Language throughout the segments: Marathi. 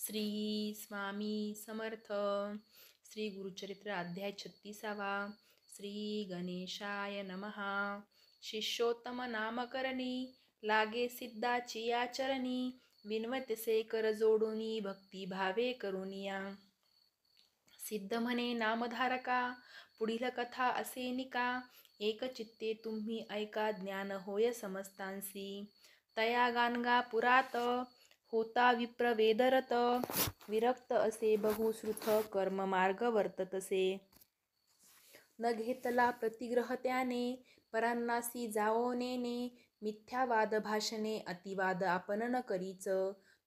श्री स्वामी समर्थ. श्री गुरुचरित्र अध्याय 36. श्री गणेशाय नमहा. शिष्योत्तम नामकरणी लागे सिद्धाची आचरणी, विनवतसे कर जोडुनी भक्ती भावे करुनिया. सिद्ध म्हणे नामधारका पुढील कथा असे निका, एक चित्ते तुम्ही ऐका ज्ञान होय समस्तांसी. तया गानगा पुरात होता विप्र वेदरत, विरक्त असे बहुश्रुत कर्म मार्ग वर्ततसे. न घेतला प्रतिग्रह त्याने परांनासी जाओ नेने, मिथ्यावाद भाषणे अतिवाद आपण न करीच.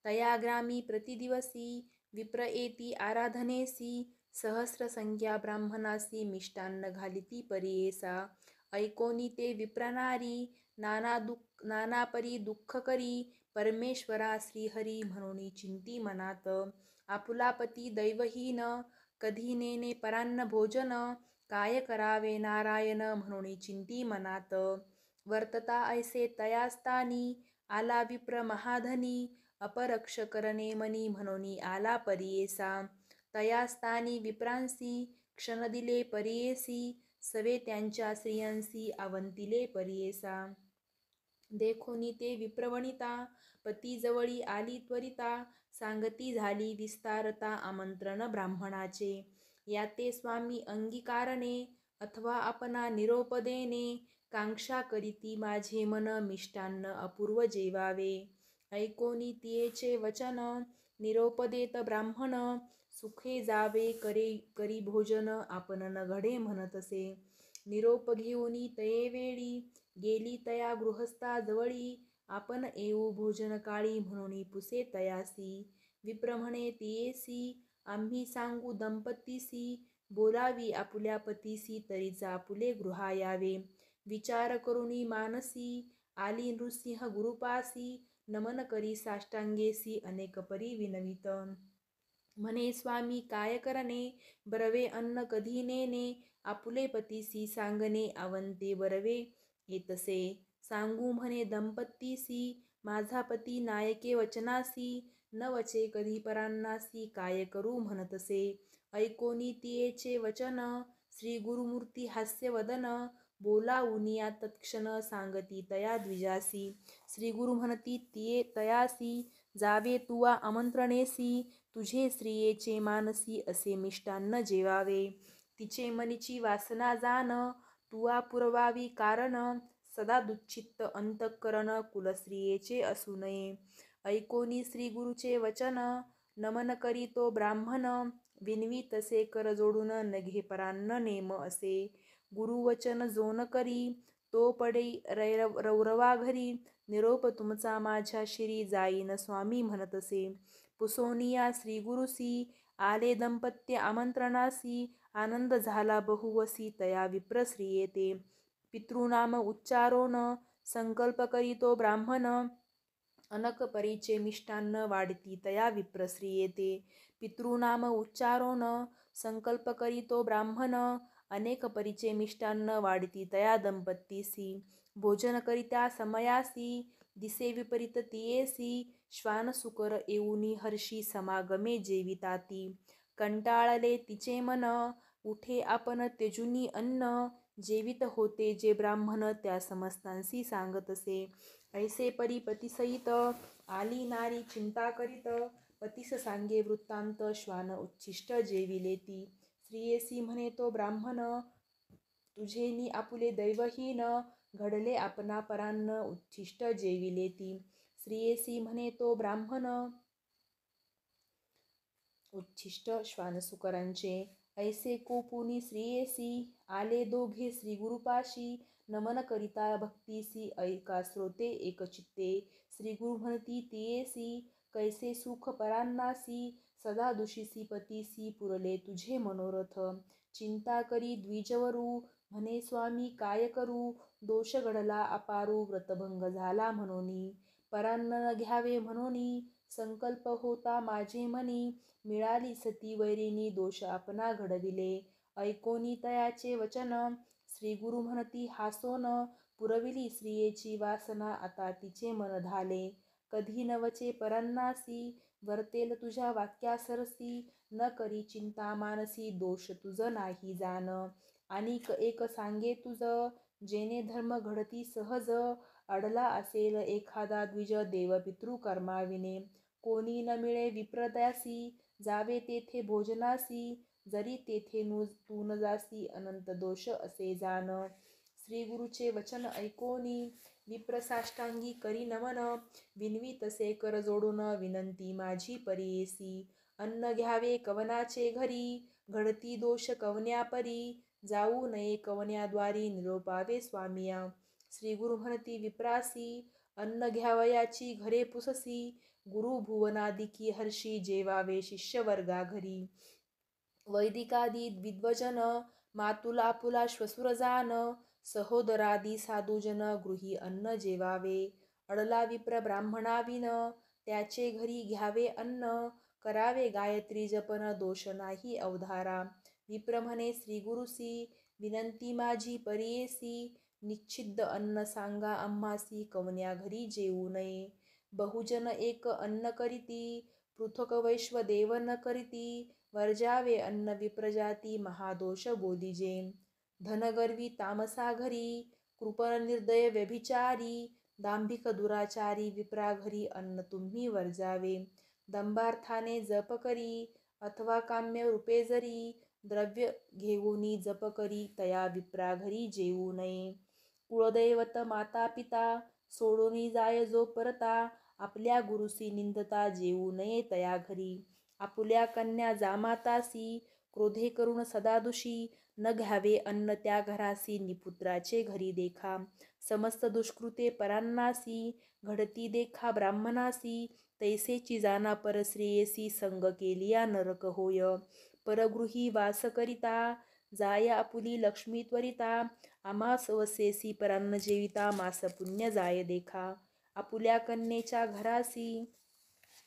तया ग्रामी प्रतिदिवसी विप्र येती आराधनेसी, सहस्र संख्या ब्राह्मणासी मिष्टान्न घालिती परियेसा. ऐकोनी ते विप्रनारी नाना परी दुःख करी, परमेश्वरा श्रीहरी म्हणून चिंती मनात. आपुला पती दैवहीन कधी नेने परान्न भोजन, काय करावे नारायण म्हणून चिंती मनात. वर्तता ऐसे तयास्तानी आला विप्र महाधनी, अपरक्ष करणे मनी म्हणून आला परियेसा. तयास्तानी विप्रांसी क्षण दिले परियेसी, सवे त्यांच्या स्त्रियांसी अवंतिले परियेसा. देखोनी ते विप्रवणिता पती जवळी आली त्वरिता, सांगती झाली विस्तारता आमंत्रण ब्राह्मणाचे. याते स्वामी अंगीकारणे अथवा आपणा निरोप देणे, कांक्षा करीती माझे मन मिष्टान्न अपूर्व जेवावे. ऐकोनी तियेचे वचन निरोप देत ब्राह्मण, सुखे जावे करी भोजन आपण न घडे म्हणतसे. निरोप घेऊनी तये वेळी गेली तया गृहस्था जवळी, आपण येऊ भोजन काळी म्हणून पुसे तयासी. विप्र म्हणे तियेसी आम्ही सांगू दंपतीसी, बोलावी आपुल्या पतीसी तरीचा आपुले गृहा यावे. विचार करुनी मानसी आली नृसिंह गुरुपासी, नमन करी साष्टांगेसी अनेक परी विनवित. म्हणे स्वामी काय करणे बरवे अन्न कधी नेणे, आपुले पतीसी सांगणे अवंते बरवे येतसे. सांगू म्हणे दंपतीसी माझा पती नायके वचनासी, न वचे कधी परांनासी काय करू म्हणतसे. ऐकोनी तियेचे वचन श्री गुरुमूर्ती हास्यवदन, बोलावुनिया तत्क्षण सांगती तया द्विजासी. श्री गुरु म्हणती तिये तयासी जावे तुवा आमंत्रणेसी, तुझे स्त्रियेचे मानसी असे मिष्टान्न जेवावे. तिचे मनीची वासना जाण तुवा पुरवावी कारण, सदा दुच्चित्त अंतःकरण कुलस्त्रियेचे असू नये. ऐकोनी श्री गुरुचे वचन नमन करी तो ब्राह्मण, विनवी तसे कर जोडून न घे परान्न नेम असे. गुरुवचन जो न करी तो पडे रौरवा घरी, निरोप तुमचा माझ्या शिरी जाईन स्वामी म्हणतसे. पुसोनिया श्री गुरुसी आले दंपत्य आमंत्रणासी, आनंद झाला बहुवसी तया विप्र स्त्रियेते. पितृनाम उच्चारोन संकल्प करीतो ब्राह्मण, अनक परीचे मिष्टान्न वाढती तया विप्र स्त्रियेते. पितृनाम उच्चारोन संकल्प करीतो ब्राह्मण, अनेक परीचे मिष्टान्न वाढती तया दंपतीसी. भोजन करित्या समयासी दिसे विपरीत तियेसी, श्वान सुकर येऊनी हर्षी समागमे जेविताती. कंटाळले तिचे मन उठे आपण त्यजुनी अन्न, जेवित होते जे ब्राह्मण त्या समस्तांसी सांगतसे. ऐसे परी पतीसहित आली नारी चिंता करीत, पतीस सांगे वृत्तांत श्वान उच्छिष्ट जेविले ती. स्त्रियेसी म्हणे तो ब्राह्मण तुझेनी आपुले दैवहीन, घडले आपणा परान्न उच्छिष्ट जेविले ती. स्त्रियेसी म्हणे तो ब्राह्मण उच्छिष्ट श्वानसुकरांचे. ऐसे कोपुनी स्त्रियेसी आले दोघे श्री गुरुपाशी, नमन करिता भक्तीसी ऐका श्रोते एकचित्ते. श्री गुरु म्हणती तियेसी कैसे सुख परांनासी, सदा दुषीसी पतीसी पुरले तुझे मनोरथ. चिंता करी द्विजवरू म्हणे स्वामी काय करू, दोष घडला अपारू व्रतभंग झाला म्हणून. परान्न न घ्यावे म्हणून संकल्प होता माझे मनी, मिळाली सती वैरिणी दोष आपणा घडविले. ऐकोनी तयाचे वचन श्री गुरु म्हणती हासोन, पुरविली स्त्रियेची वासना आता तिचे मन धाले. कधी न वचे परांनासी, वर्तेल तुझ्या वाक्यासरसी, न करी चिंता मानसी, दोष तुझ नाही जाण. अनिक एक सांगे तुझ, जेणे धर्म घडती सहज, अडला असेल एखादा द्विज, देव पितृ कर्माविने. कोणी न मिळे विप्रदासी, जावे तेथे भोजनासी, जरी तेथे तू न जासी, अनंत दोष असे जाण. श्री गुरुचे वचन ऐकोनी, विप्रसाष्टांगी करी नमन, विनवी तसे कर जोडून, विनंती माझी परीयसी. अन्न घ्यावे कवनाचे घरी, घडती दोष कवन्या परी, जाऊ नये कवन्याद्वारी, निरोपावे स्वामिया. श्री गुरु म्हणती विप्रासी, अन्न घ्यावयाची घरे पुससी, गुरु भुवनादिकी हर्षी, जेवावे शिष्य वर्गा घरी. वैदिकादी विद्वजन, मातुला पुला श्वसुर जान, सहोदरादी साधुजन, गृही अन्न जेवावे. अडला विप्र ब्राह्मणाविन, त्याचे घरी घ्यावे अन्न, करावे गायत्री जपन, दोष नाही अवधारा. विप्र म्हणे श्री गुरुसी, विनंती माझी परीयसी, निच्छिद्द अन्न सांगा आम्हासी, कवन्या घरी जेवू नये. बहुजन एक अन्न करीती, पृथक वैश्वदेव न करीती, वर्जावे अन्न विप्रजाती, महादोष बोलिजे. धनगर्वी तामसा घरी, कृपण निर्दय व्यभिचारी, दांभिक दुराचारी, विप्रा घरी अन्न तुम्ही वर्जावे. दंभार्थाने जप करी, अथवा काम्य रूपे जरी, द्रव्य घेऊनी जप करी, तया विप्रा घरी जेवू नये. कुळदैवत माता पिता, सोडूनी जाय जो परता, आपल्या गुरुसी निंदता, जेवू नये तया घरी. आपुल्या कन्या जामातासी, क्रोधे करून सदा दुषी, न घ्यावे अन्न त्या घरासी, निपुत्राचे घरी देखा. समस्त दुष्कृते परांनासी, घडती देखा ब्राह्मणासी, तैसेची जाना परश्रेयसी, संग केलिया नरक होय. परगृही वास करिता, जाय आपुली लक्ष्मी त्वरिता, आमास वसेसी परान्न जेविता, मास पुण्य जाय देखा. आपुल्या कन्येच्या घरासी,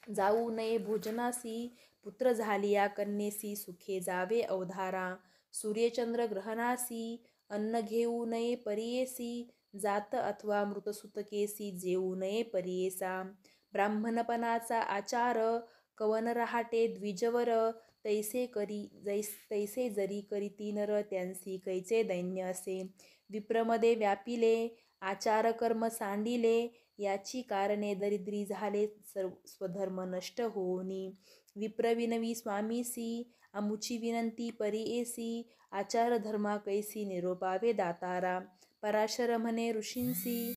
जाऊ नये भोजनासी, पुत्र झालिया कन्येसी, सुखे जावे अवधारा. सूर्यचंद्र ग्रहणासी, अन्न घेऊ नये परीयेसी, जात अथवा मृतसुतकेसी, जेवू नये परीयेसा. ब्राह्मणपणाचा आचार, कवन रहाटे द्विजवर, तैसे जरी करीती नर, त्यांसी कैचे दैन्य असे. विप्रमदे व्यापिले, आचार कर्म सांडिले, याची कारणे दरिद्री झाले, स्वधर्म नष्ट होऊनी. विप्र विनवी स्वामीसी, आमुची विनंती परीयेसी, आचार धर्मा कैसी, निरोपावे दातारा. पराशर म्हणे ऋषींसी,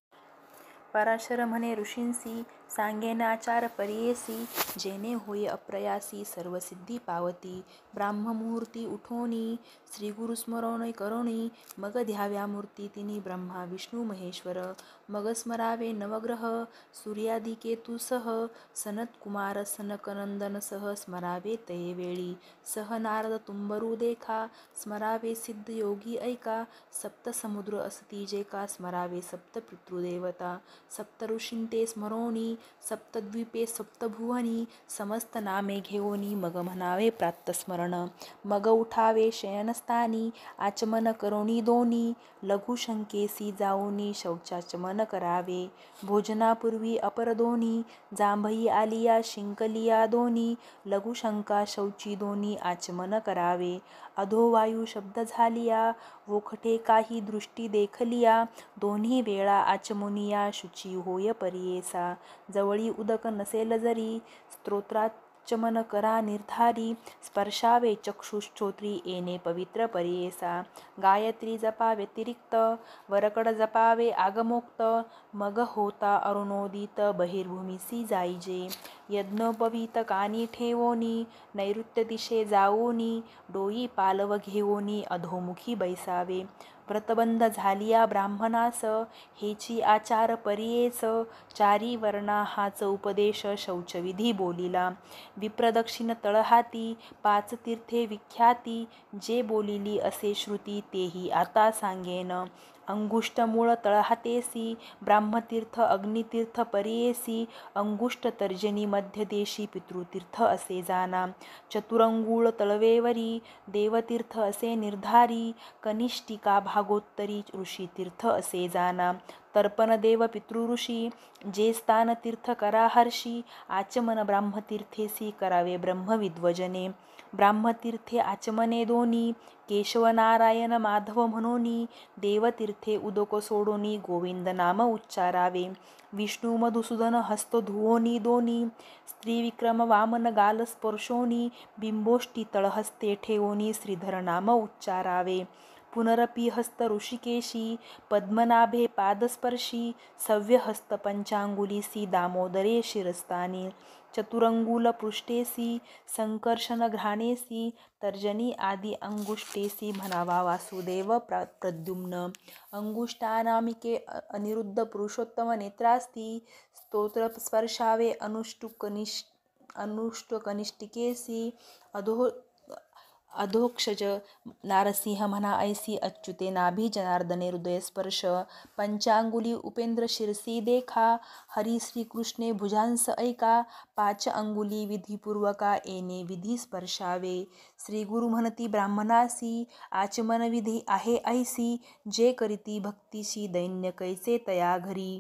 सांगेन आचार परीयेसी, जेणे होय अप्रयासी, सर्व सिद्धी पावती. ब्राह्ममुहूर्ती उठोनी, श्री गुरु स्मरण करोनी, मग ध्याव्या मूर्ती तिनी, ब्रह्मा विष्णू महेश्वर. मग स्मरावे नवग्रह, सूर्यादि केतुसह, सनत कुमार सनकनंदन सह, स्मरावे तये वेळी. सह नारद तुंबरू देखा, स्मरावे सिद्ध योगी ऐका, सप्त समुद्र असती जेका, स्मरावे सप्त पितृदेवता. सप्त ऋषींते स्मरोनी, सप्तद्वीपे सप्तभुवनी, समस्त नामे घेऊनी, मग म्हणावे प्रातस्मरण. मग उठावे शयनस्थानी, आचमन करोनी दोनी, लघुशंकेसी जाऊनी, शौचाचमन करावे. भोजनापूर्वी अपर दोनी, जांभई आलिया शिंकलिया दोनी, लघुशंका शौची दोनी, आचमन करावे. अधोवायू शब्द झालिया, वोखटे काही दृष्टी देखलिया, दोन्ही वेळा आचमुनिया, शुची होय परीयेसा. जवळी उदक नसेल जरी, स्तोत्राचमन करा निर्धारी, स्पर्शावे चक्षुश्रोत्री, येणे पवित्र परीयेसा. गायत्री जपा व्यतिरिक्त, वरकड जपावे आगमोक्त, मग होता अरुणोदित, बहिर्भूमीसी जाईजे. यज्ञोपवीत कानी ठेवोनी, नैऋत्य दिशे जावोनी, डोई पालव घेवोनी, अधोमुखी बैसावे. व्रतबंध झालिया ब्राह्मणास, हेची आचार परीयेस, चारी वर्णा हाच उपदेश, शौचविधी बोलिला. विप्रदक्षिण तळहाती, 5 तीर्थे विख्याती, जे बोलिली असे श्रुती, तेही आता सांगेन. अंगुष्ट मूळ तळहातेसी, ब्राह्मतीर्थ अग्नितीर्थ परीयेसी, अंगुष्ट तर्जनी मध्यदेशी, पितृतीर्थ असे जाना. चतुरंगुळ तळवेवरी, देवतीर्थ असे निर्धारी, कनिष्ठिका भागोत्तरी, ऋषीतीर्थ असे जाना. तर्पण देव पितृऋषी जे स्थान तीर्थ करा हर्षी आचमन ब्राह्मतीर्थेसी करावे ब्रह्मविद्वजने ब्राह्मतीर्थे आचमने दोनी केशव नारायण माधव म्हणोनी देवतीर्थे उदक सोडोनी गोविंद नाम उच्चारावे विष्णू मधुसूदन हस्त धुवोनी दोनी स्त्री विक्रम वामन गाल स्पर्शोनी बिंबोष्टी तळहस्ते ठेवोनी श्रीधर नाम उच्चारावे पुनरपि हस्त ऋषिकेशी पद्मनाभे पादस्पर्शी सव्यहस्त पंचांगुलीसी दामोदरे शिरस्थानी चतुरंगुल पृष्ठेसी संकर्षण घ्राणेसी तर्जनी आदी अंगुष्ठेसी म्हणावा वासुदेव प्रद्युम्न अंगुष्ठानामिके अनिरुद्ध पुरुषोत्तम नेत्रास्ती स्तोत्र स्पर्शावे अनुष्टकनिष्ठिकेसी अधोक्षज नारसिंह म्हणा ऐसी अच्युते नाभी जनार्दने हृदय स्पर्श पंचांगुली उपेंद्र शिरसी देखा हरी श्रीकृष्णे भुजांस ऐका पाच अंगुली विधीपूर्वका येणे विधी स्पर्शावे श्री गुरु म्हणती ब्राह्मणासी आचमन विधी आहे ऐसी जे करीती भक्तीशी दैन्य कैसे तया घरी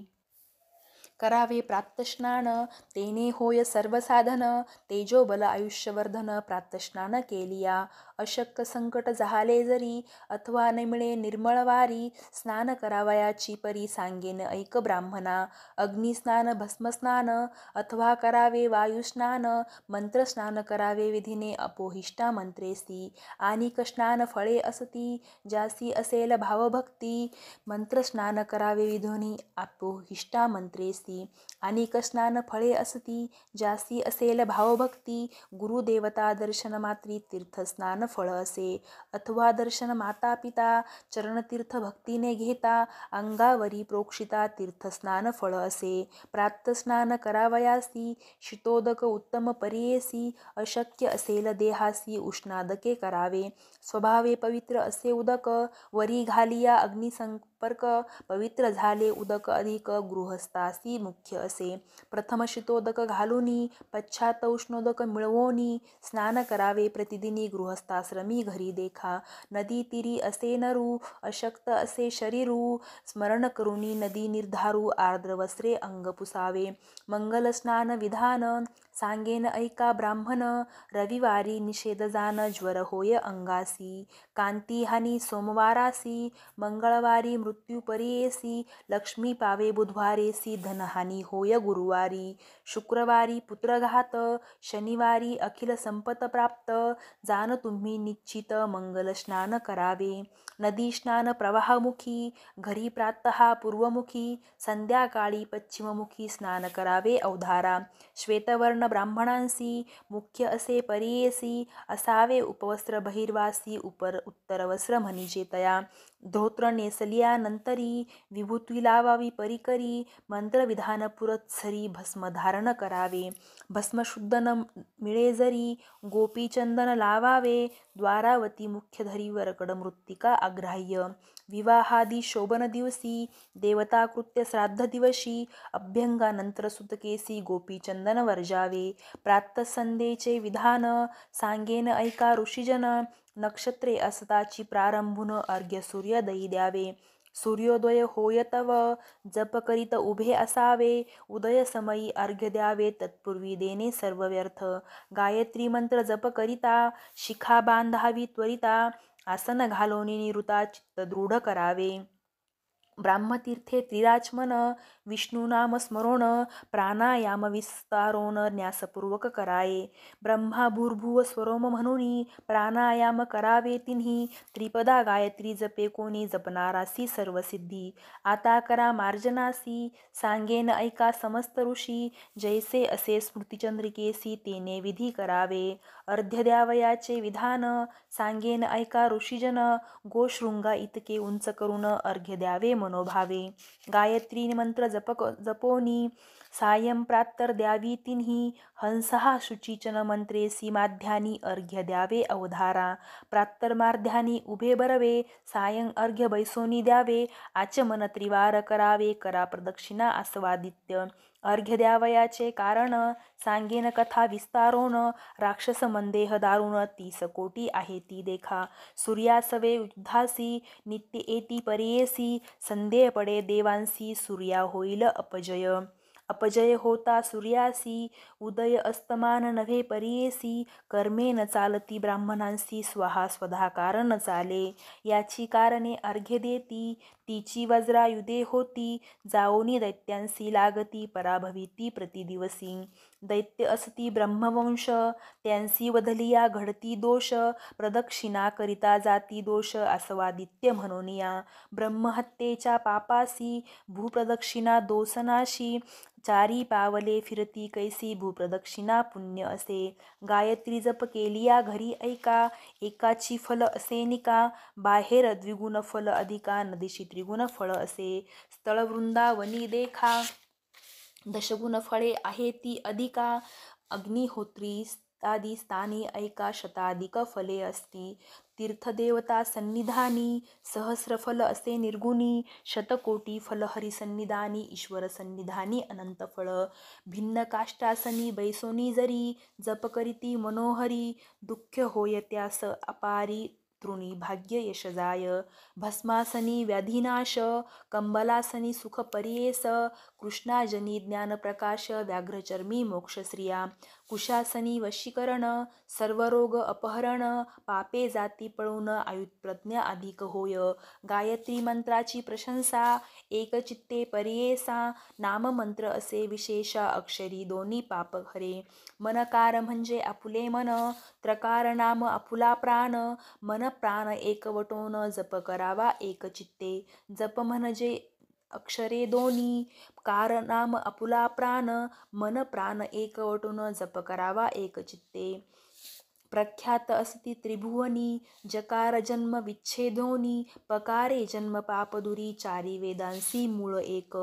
करावे प्रातस्नान तेने होय सर्वसाधन तेजोबल आयुष्यवर्धन प्रातस्नान केलिया अशक्त संकट झाले जरी अथवा न मिळे निर्मळवारी स्नान करावयाची परी सांगेन ऐक ब्राह्मणा अग्निस्नान भस्मस्नान अथवा करावे वायुस्नान मंत्रस्नान करावे विधीने अपोहिष्टा मंत्रेसी आणि स्नान फळे असती ज्यासी असेल भावभक्ती मंत्रस्नान करावे विधोनी अपोहिष्टा मंत्रेसी अनेक स्नान फळे असती ज्यासी असेल भावभक्ती गुरुदेवता दर्शन मात्री तीर्थस्नान फळ असे अथवा दर्शन माता पिता चरणतीर्थ भक्तीने घेता अंगावरी प्रोक्षिता तीर्थस्नान फळ असे प्रातस्नान करावयासी शीतोदक उत्तम पर्येसी अशक्य असेल देहासी उष्णादके करावे स्वभावे पवित्र असे उदक वरी घालिया अग्निसंपर्क पवित्र झाले उदक अधिक गृहस्थासी मुख्य असे प्रथम शीतोदक घालूनी पश्चात उष्णोदक मिळवोनी स्नान करावे प्रतिदिनी गृहस्थाश्रमी घरी देखा नदी तीरी असे नरू अशक्त असे शरीरू स्मरण करुनी नदी निर्धारू आर्द्र वस्त्रे अंग पुसावे मंगल स्नान विधान सांगेन ऐका ब्राह्मण रविवारी निषेध जान ज्वर होय अंगासी कांती हानी सोमवारासी मंगळवारी मृत्यू परियेसी लक्ष्मी पावे बुधवारेसी धनहानी होय गुरुवारी शुक्रवारी पुत्रघात शनिवारी अखिल संपत प्राप्त जान तुम्ही निश्चित मंगल स्नान करावे नदी स्नान प्रवाहमुखी घरी प्रातः पूर्वमुखी संध्याकाळी पश्चिममुखी स्नान करावे अवधारा श्वेतवर्ण ब्राह्मणांसी मुख्य असे परियेसी असावे उपवस्त्र बहिर्वासी उत्तरवस्त्र म्हणजे तया धोत्र नेसलियानंतरी विभूती लावावी परिकरी मंत्रविधान पुरत्सरी भस्म धारण करावे भस्म शुद्ध न मिळे जरी गोपीचंदन लावावे द्वारावती मुख्यधरी वरकड मृत्तिका अग्राह्य विवाहादी शोभन दिवसी देवताकृत्य श्राद्ध दिवशी अभ्यंगानंतर सुतकेसी गोपीचंदन वर्जावे प्रातसंध्येचे विधान सांगेन ऐका ऋषीजन नक्षत्रे असताची प्रारंभून अर्घ्य सूर्योदयी द्यावे सूर्योदय होय तव जप करीत उभे असावे उदय समयी अर्घ्य द्यावे तत्पूर्वी देणे सर्व व्यर्थ गायत्री मंत्र जप करिता शिखा बांधावी त्वरिता आसन घालोनी निवृत्ता चित्त दृढ करावे ब्राह्मतीर्थे त्रिराचमन विष्णुनाम स्मरोण प्राणायाम विस्तारोन न्यासपूर्वक कराये ब्रह्मा भूर्भुव स्वरोम म्हणून प्राणायाम करावे तिन्ही त्रिपदा गायत्री जपे कोणी जपणारासी सर्वसिद्धी आता करा मार्जनासी सांगेन ऐका समस्त ऋषी जैसे असे स्मृतिचंद्रिकेसी तेने विधी करावे अर्ध्य द्यावयाचे विधान सांगेन ऐका ऋषीजन गोशृंगा इतके उंच करून अर्घ्य द्यावे मनोभावे गायत्री मंत्र जपोनी सायं प्रात्तर द्यावी तिन्ही हंसहा शुचीचन मंत्रेसी माध्यानी अर्घ्य द्यावे अवधारा प्रात्तर मार्ध्यानी उभे बरवे सायं अर्घ्य बैसोनी द्यावे आचमन त्रिवार करावे करा प्रदक्षिणा आस्वादित्य अर्घ्य द्यावयाचे कारण सांगेन कथा विस्तारोन. राक्षस मंदेह दारुण 30 कोटी आहे ती देखा. सूर्यासवे युद्धासी नित्य येती परेयसी. संदेह पडे देवांसी सूर्या होईल अपजय. अपजय होता सूर्यासी उदय अस्तमान नव्हे परेयसी. कर्मे न चालती ब्राह्मणांसी स्वाहा स्वधा कारण चाले. याची कारणे अर्घ्य देती तिची वज्रायुधे होती. जाओनी दैत्यांसी लागती पराभविती प्रतिदिवसी. दैत्य असती ब्रह्मवंश त्यांसी वधलिया घडती दोष. प्रदक्षिणा करिता जाती दोष आसवादित्य म्हणूनिया. ब्रह्महत्येच्या पापासी भूप्रदक्षिणा दोषनाशी. चारी पावले फिरती कैसी भूप्रदक्षिणा पुण्य असे. गायत्री जप केलिया घरी ऐका एकाची फल असे निका. बाहेर द्विगुण फल अधिका नदीशी त्रिगुण फळ असे. स्थळ वृंदावनी देखा दशगुण फळे आहे ती अधिका. अग्निहोत्री आदी स्थानी ऐका शताधिक फले असती. तीर्थदेवता सन्निधानी सहस्र फल असे निर्गुणी. शतकोटी फल हरिसन्निधानी ईश्वर सन्निधानी अनंत फळ. भिन्न काष्टासनी बैसोनी जरी जप करीती मनोहरी. दुःख होय त्यास अपारी तृणी भाग्य यश जाय. भस्मासनी व्याधिनाश कंबलासनी सुख परेस. कृष्णाजनी ज्ञानप्रकाश व्याघ्रचर्मी मोक्षश्रिया. कुशासनी वशीकरण सर्व रोग अपहरण. पापे जाती पळून आयुर्प्रज्ञा अधिक होय. गायत्री मंत्राची प्रशंसा एकचित्ते पर्येसा. नाममंत्र असे विशेष अक्षरी दोन्ही पाप हरे. मनकार म्हणजे आपुले मन त्रकार नाम आपुला प्राण. मन प्राण एकवटोन जप करावा एकचित्ते. जप म्हणजे अक्षरे दोन्ही कार नाम आपुला प्राण. मन प्राण एकवटून जप करावा एकचित्ते. प्रख्यात असती त्रिभुवनी जकार जन्म विच्छेदोनी. पकारे जन्म पापदुरी चारी वेदांसी मूळ एक.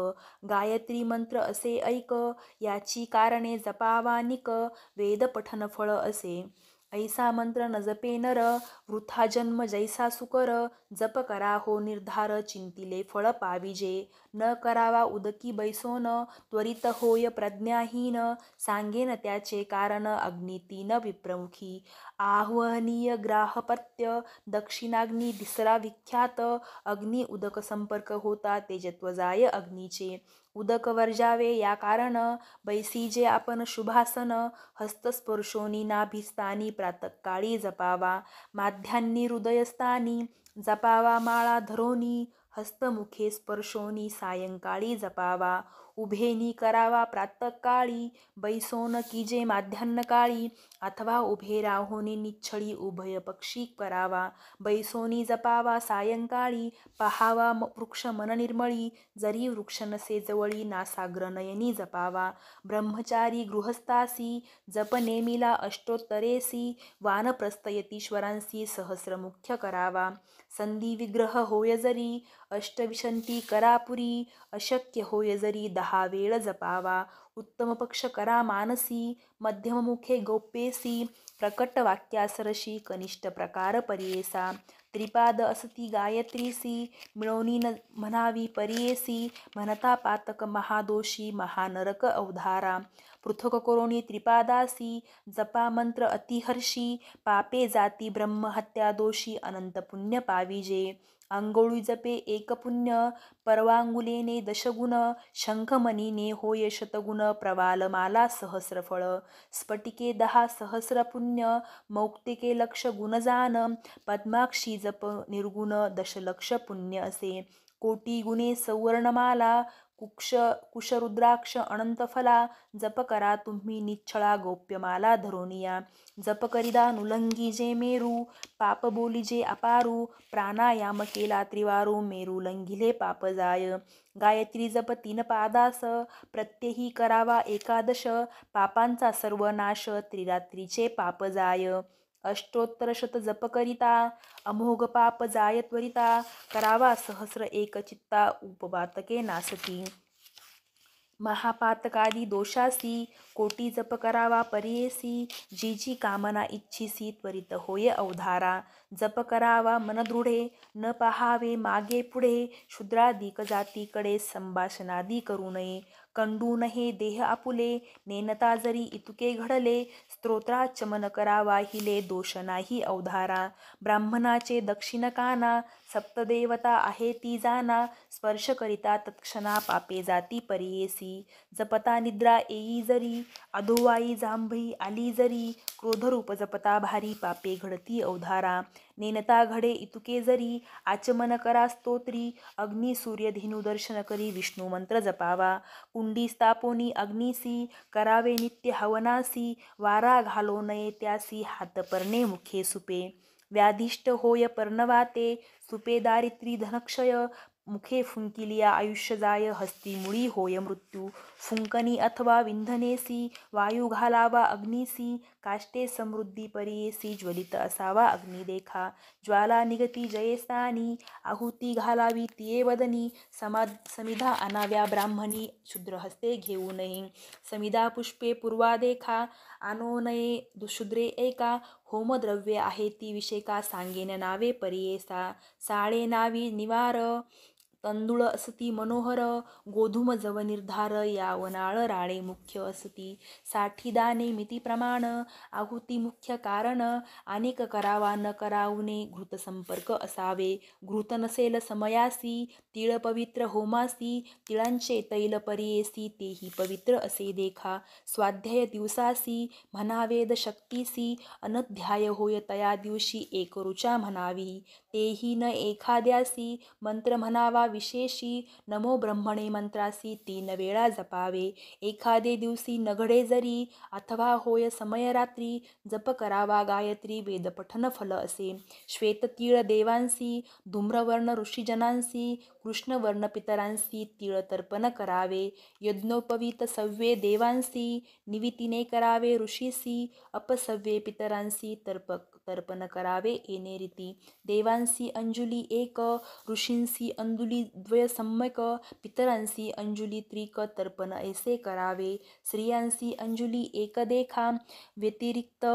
गायत्री मंत्र असे ऐक याची कारणे जपावानिक. वेद पठन फळ असे ऐसा मंत्र न जपे नर. वृथा जन्म जैसा सुकर. जप करा हो निर्धार चिंतिले फळ पाविजे. न करावा उदकी बैसोन त्वरित होय प्रज्ञाहीन. सांगेन त्याचे कारण अग्नी 3 विप्रमुखी. आह्वनीय ग्राहपत्य दक्षिणाग्नी तिसरा विख्यात. अग्नी उदक संपर्क होता तेजत्व जाय अग्नीचे. उदक वर्जावे या कारण बैसीजे आपण शुभासन. हस्तस्पर्शोनी नाभिस्थानी प्रातःकाळी जपावा. माध्यान्नी हृदयस्थानी जपावा माळा धरोनी. हस्तमुखे स्पर्शोनी सायंकाळी जपावा. उभेनी करावा प्रातःकाळी बैसोन कीजे माध्यान्हकाळी. अथवा उभे राहोनी निच्छळी उभय पक्षी करावा. बैसोनी जपावा सायंकाळी. पहावा वृक्ष मन निर्मळी. जरी वृक्ष नसे जवळी नासाग्र नयनी जपावा. ब्रह्मचारी गृहस्थासी जप नेमिला अष्टोत्तरेसी. वानप्रस्थ यतीश्वरांसी सहस्र मुख्य करावा. संधी विग्रह होय जरी अष्टविशंती करापुरी. अशक्य होय जरी 10 वेळ जपावा. उत्तम पक्ष करा मानसी मध्यममुखे गौप्येसी. प्रकट वाक्यासरशी कनिष्ठ प्रकार पर्येसा. त्रिपाद असती गायत्रीसी मिळवणी न म्हणावी पर्येसी. म्हणता पातक महादोषी महानरक अवधारा. पृथक करोनी त्रिपादासी जपा मंत्र अतिहर्षी. पापे जाती ब्रह्महत्या दोषी अनंत पुण्य पाविजे. अंगोळी जपे एक पुण्य परवांगुलेने दशगुण. शंखमणीने होय शतगुण प्रवालमाला सहस्रफळ. स्फटिके 10 सहस्र पुण्य मौक्तिके लक्ष गुणजान. पद्माक्षी जप निर्गुण दशलक्ष पुण्य असे. कोटी गुणे सौवर्णमाला कुशरुद्राक्ष अनंत फला. जप करा तुम्ही निच्छळा गौप्यमाला धरोनिया. जप करिदा नुलंगी जे मेरू पाप बोलिजे अपारू. प्राणायाम केला त्रिवारू मेरू लंघिले पाप जाय. गायत्री जप 3 पादास प्रत्यही करावा एकादश. पापांचा सर्व नाश त्रिरात्रीचे पाप जाय. अष्टोत्तरशत जप करिता अमोघ पाप जाय त्वरिता. करावा सहस्र एक चित्ता उपपातके नासती. महापातकादी दोषासी कोटी जप करावा पर्येसी. जी जी कामना इच्छिसी त्वरित होय अवधारा. जप करावा मनदृढे न पहावे मागे पुढे. शूद्रादिक जातीकडे संभाषणादी करू नये. कंडून हे देह आपुले, नेनता जरी इतुके घडले, स्तोत्राचमन करावा हिले, दोष नाही अवधारा. ब्राह्मणाचे दक्षिण काना, सप्तदेवता आहे ती जाना, स्पर्श करिता तत्क्षणा पापे जाती परियेसी. जपता निद्रा येई जरी, अधोवाई जांभई आली जरी, क्रोधरूप जपता भारी, पापे घडती अवधारा. नेनता घडे इतुके जरी, आचमन करा स्तोत्री, अग्नी सूर्य धेनु दर्शन करी, विष्णू मंत्र जपावा. कुंडी स्थापोनी अग्नीसी, करावे नित्य हवनासी, वारा घालो नये त्यासी, हात परणे मुखे सुपे. व्याधिष्ट होय पर्णवाते, सुपे दारिद्री धनक्षय, मुखे फुंकिलिया आयुष्य जाय, हस्ती मुळी होय मृत्यू. फुंकनी अथवा विंधनेसी, वायू घालावा अग्नीसी, काष्टे समृद्धी परियेसी, ज्वलित असावा अग्नी देखा. ज्वाला निगती जयस्थानी, आहुती घालावी तिये वदनी, समिधा आणाव्या ब्राह्मणी, शूद्र हस्ते घेऊ नये. समिधा पुष्पे पूर्वा देखा, आनो नये शूद्रे एका, होमद्रव्ये आहे ती विषेका, सांगेन नावे परियेसा. साळे नावी निवार, तंदुळ असती मनोहर, गोधूम जव निर्धार, यावनाळ राळे मुख्य असती. 60 दाने मिती प्रमाण, आहुती मुख्य कारण, अनेक करावा न करावणे, घृत संपर्क असावे. घृत नसेल समयासी, तिळ पवित्र होमासी, तिळांचे तैल परियेसी, तेही पवित्र असे देखा. स्वाध्याय दिवसासी, म्हणा वेद शक्तीसी, अनध्याय होय तया दिवशी, एक ऋचा म्हणावी, तेही न एखाद्यासी. मंत्र म्हणावा विशेषी, नमो ब्रह्मणे मंत्रासी, 3 वेळा जपावे. एखादे दिवशी नघडे जरी, अथवा होय समय रात्री, जप करावा गायत्री, वेदपठन फल असे. श्वेततीळ देवांसी, धूम्रवर्ण ऋषीजनांसी, कृष्णवर्ण पितरांसी, तीळ तर्पण करावे. यज्ञोपवीत सव्ये देवांसी, निवितीने करावे ऋषीसी, अपसव्ये पितरांसी, तर्पण करावे येणे रीती. देवांसी अंजुली 1, ऋषींसी अंजुली 2 सम्यक, पितरांसी अंजुली 3, तर्पण ऐसे करावे. स्त्रियांसी अंजुली 1 देखा, व्यतिरिक्त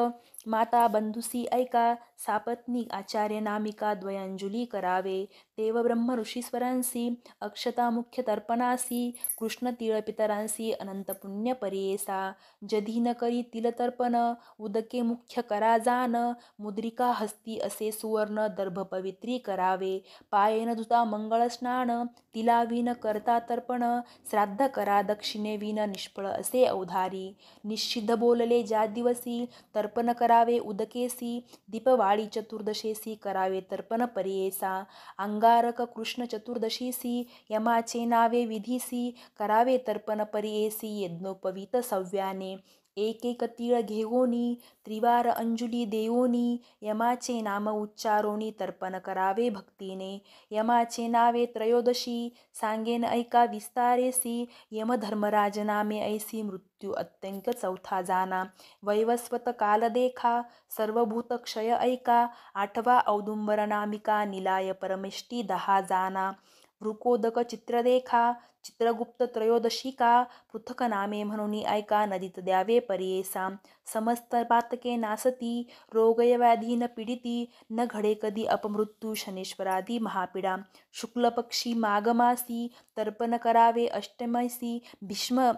माता बंधुसी ऐका, सापत्नी आचार्य नामिका, द्वयांजुली करावे. देव ब्रह्म ऋषीश्वरांसी, अक्षता मुख्य तर्पणासी, कृष्ण तीळ पितरांसी, अनंत पुण्य परियेसा. जधी न करी तिल तर्पण, उदके मुख्य करा जान, मुद्रिका हस्ती असे सुवर्ण, दर्भ पवित्री करावे. पाये न धुता मंगळ स्नान, तिलाविन करता तर्पण, श्राद्ध करा दक्षिणेविन, निष्फळ असे अवधारी. निषिद्ध बोलले ज्या दिवसी, तर्पण करावे उदकेसी, दीपवाळी चतुर्दशीसी, करावे तर्पण परियेसा. अंगारक कृष्ण चतुर्दशीसी, यमाचे नावे विधीसी, करावे तर्पण परियेसी, यज्ञोपवीत सव्याने. एक तीळ घेवोनी, त्रिवार अंजुली देवोनी, यमाचे नाम उच्चारोनी, तर्पण करावे भक्तीने. यमाचे नावे त्रयोदशी, सांगेन ऐका विस्तारेसी, यमधर्मराज नामे ऐसी, मृत्यू अत्यंक चौथा जाना. वैवस्वत काल देखा, सर्वभूत क्षय ऐका, 8वा औदुंबर नामिका, निलाय परमेष्टी 10 जाना. वृकोदक चित्र देखा, चित्रगुप्त त्रयोदशिका, पृथक नामे म्हणून ऐका, नदीत द्यावे परियेसा. समस्त पातके नासती, रोगव्याधी न पीडिती, न घडे कधी अपमृत्यू, शनेश्वरादी महापीडा. शुक्ल पक्षी माघमासी, तर्पण करावे अष्टमसी, भीष्म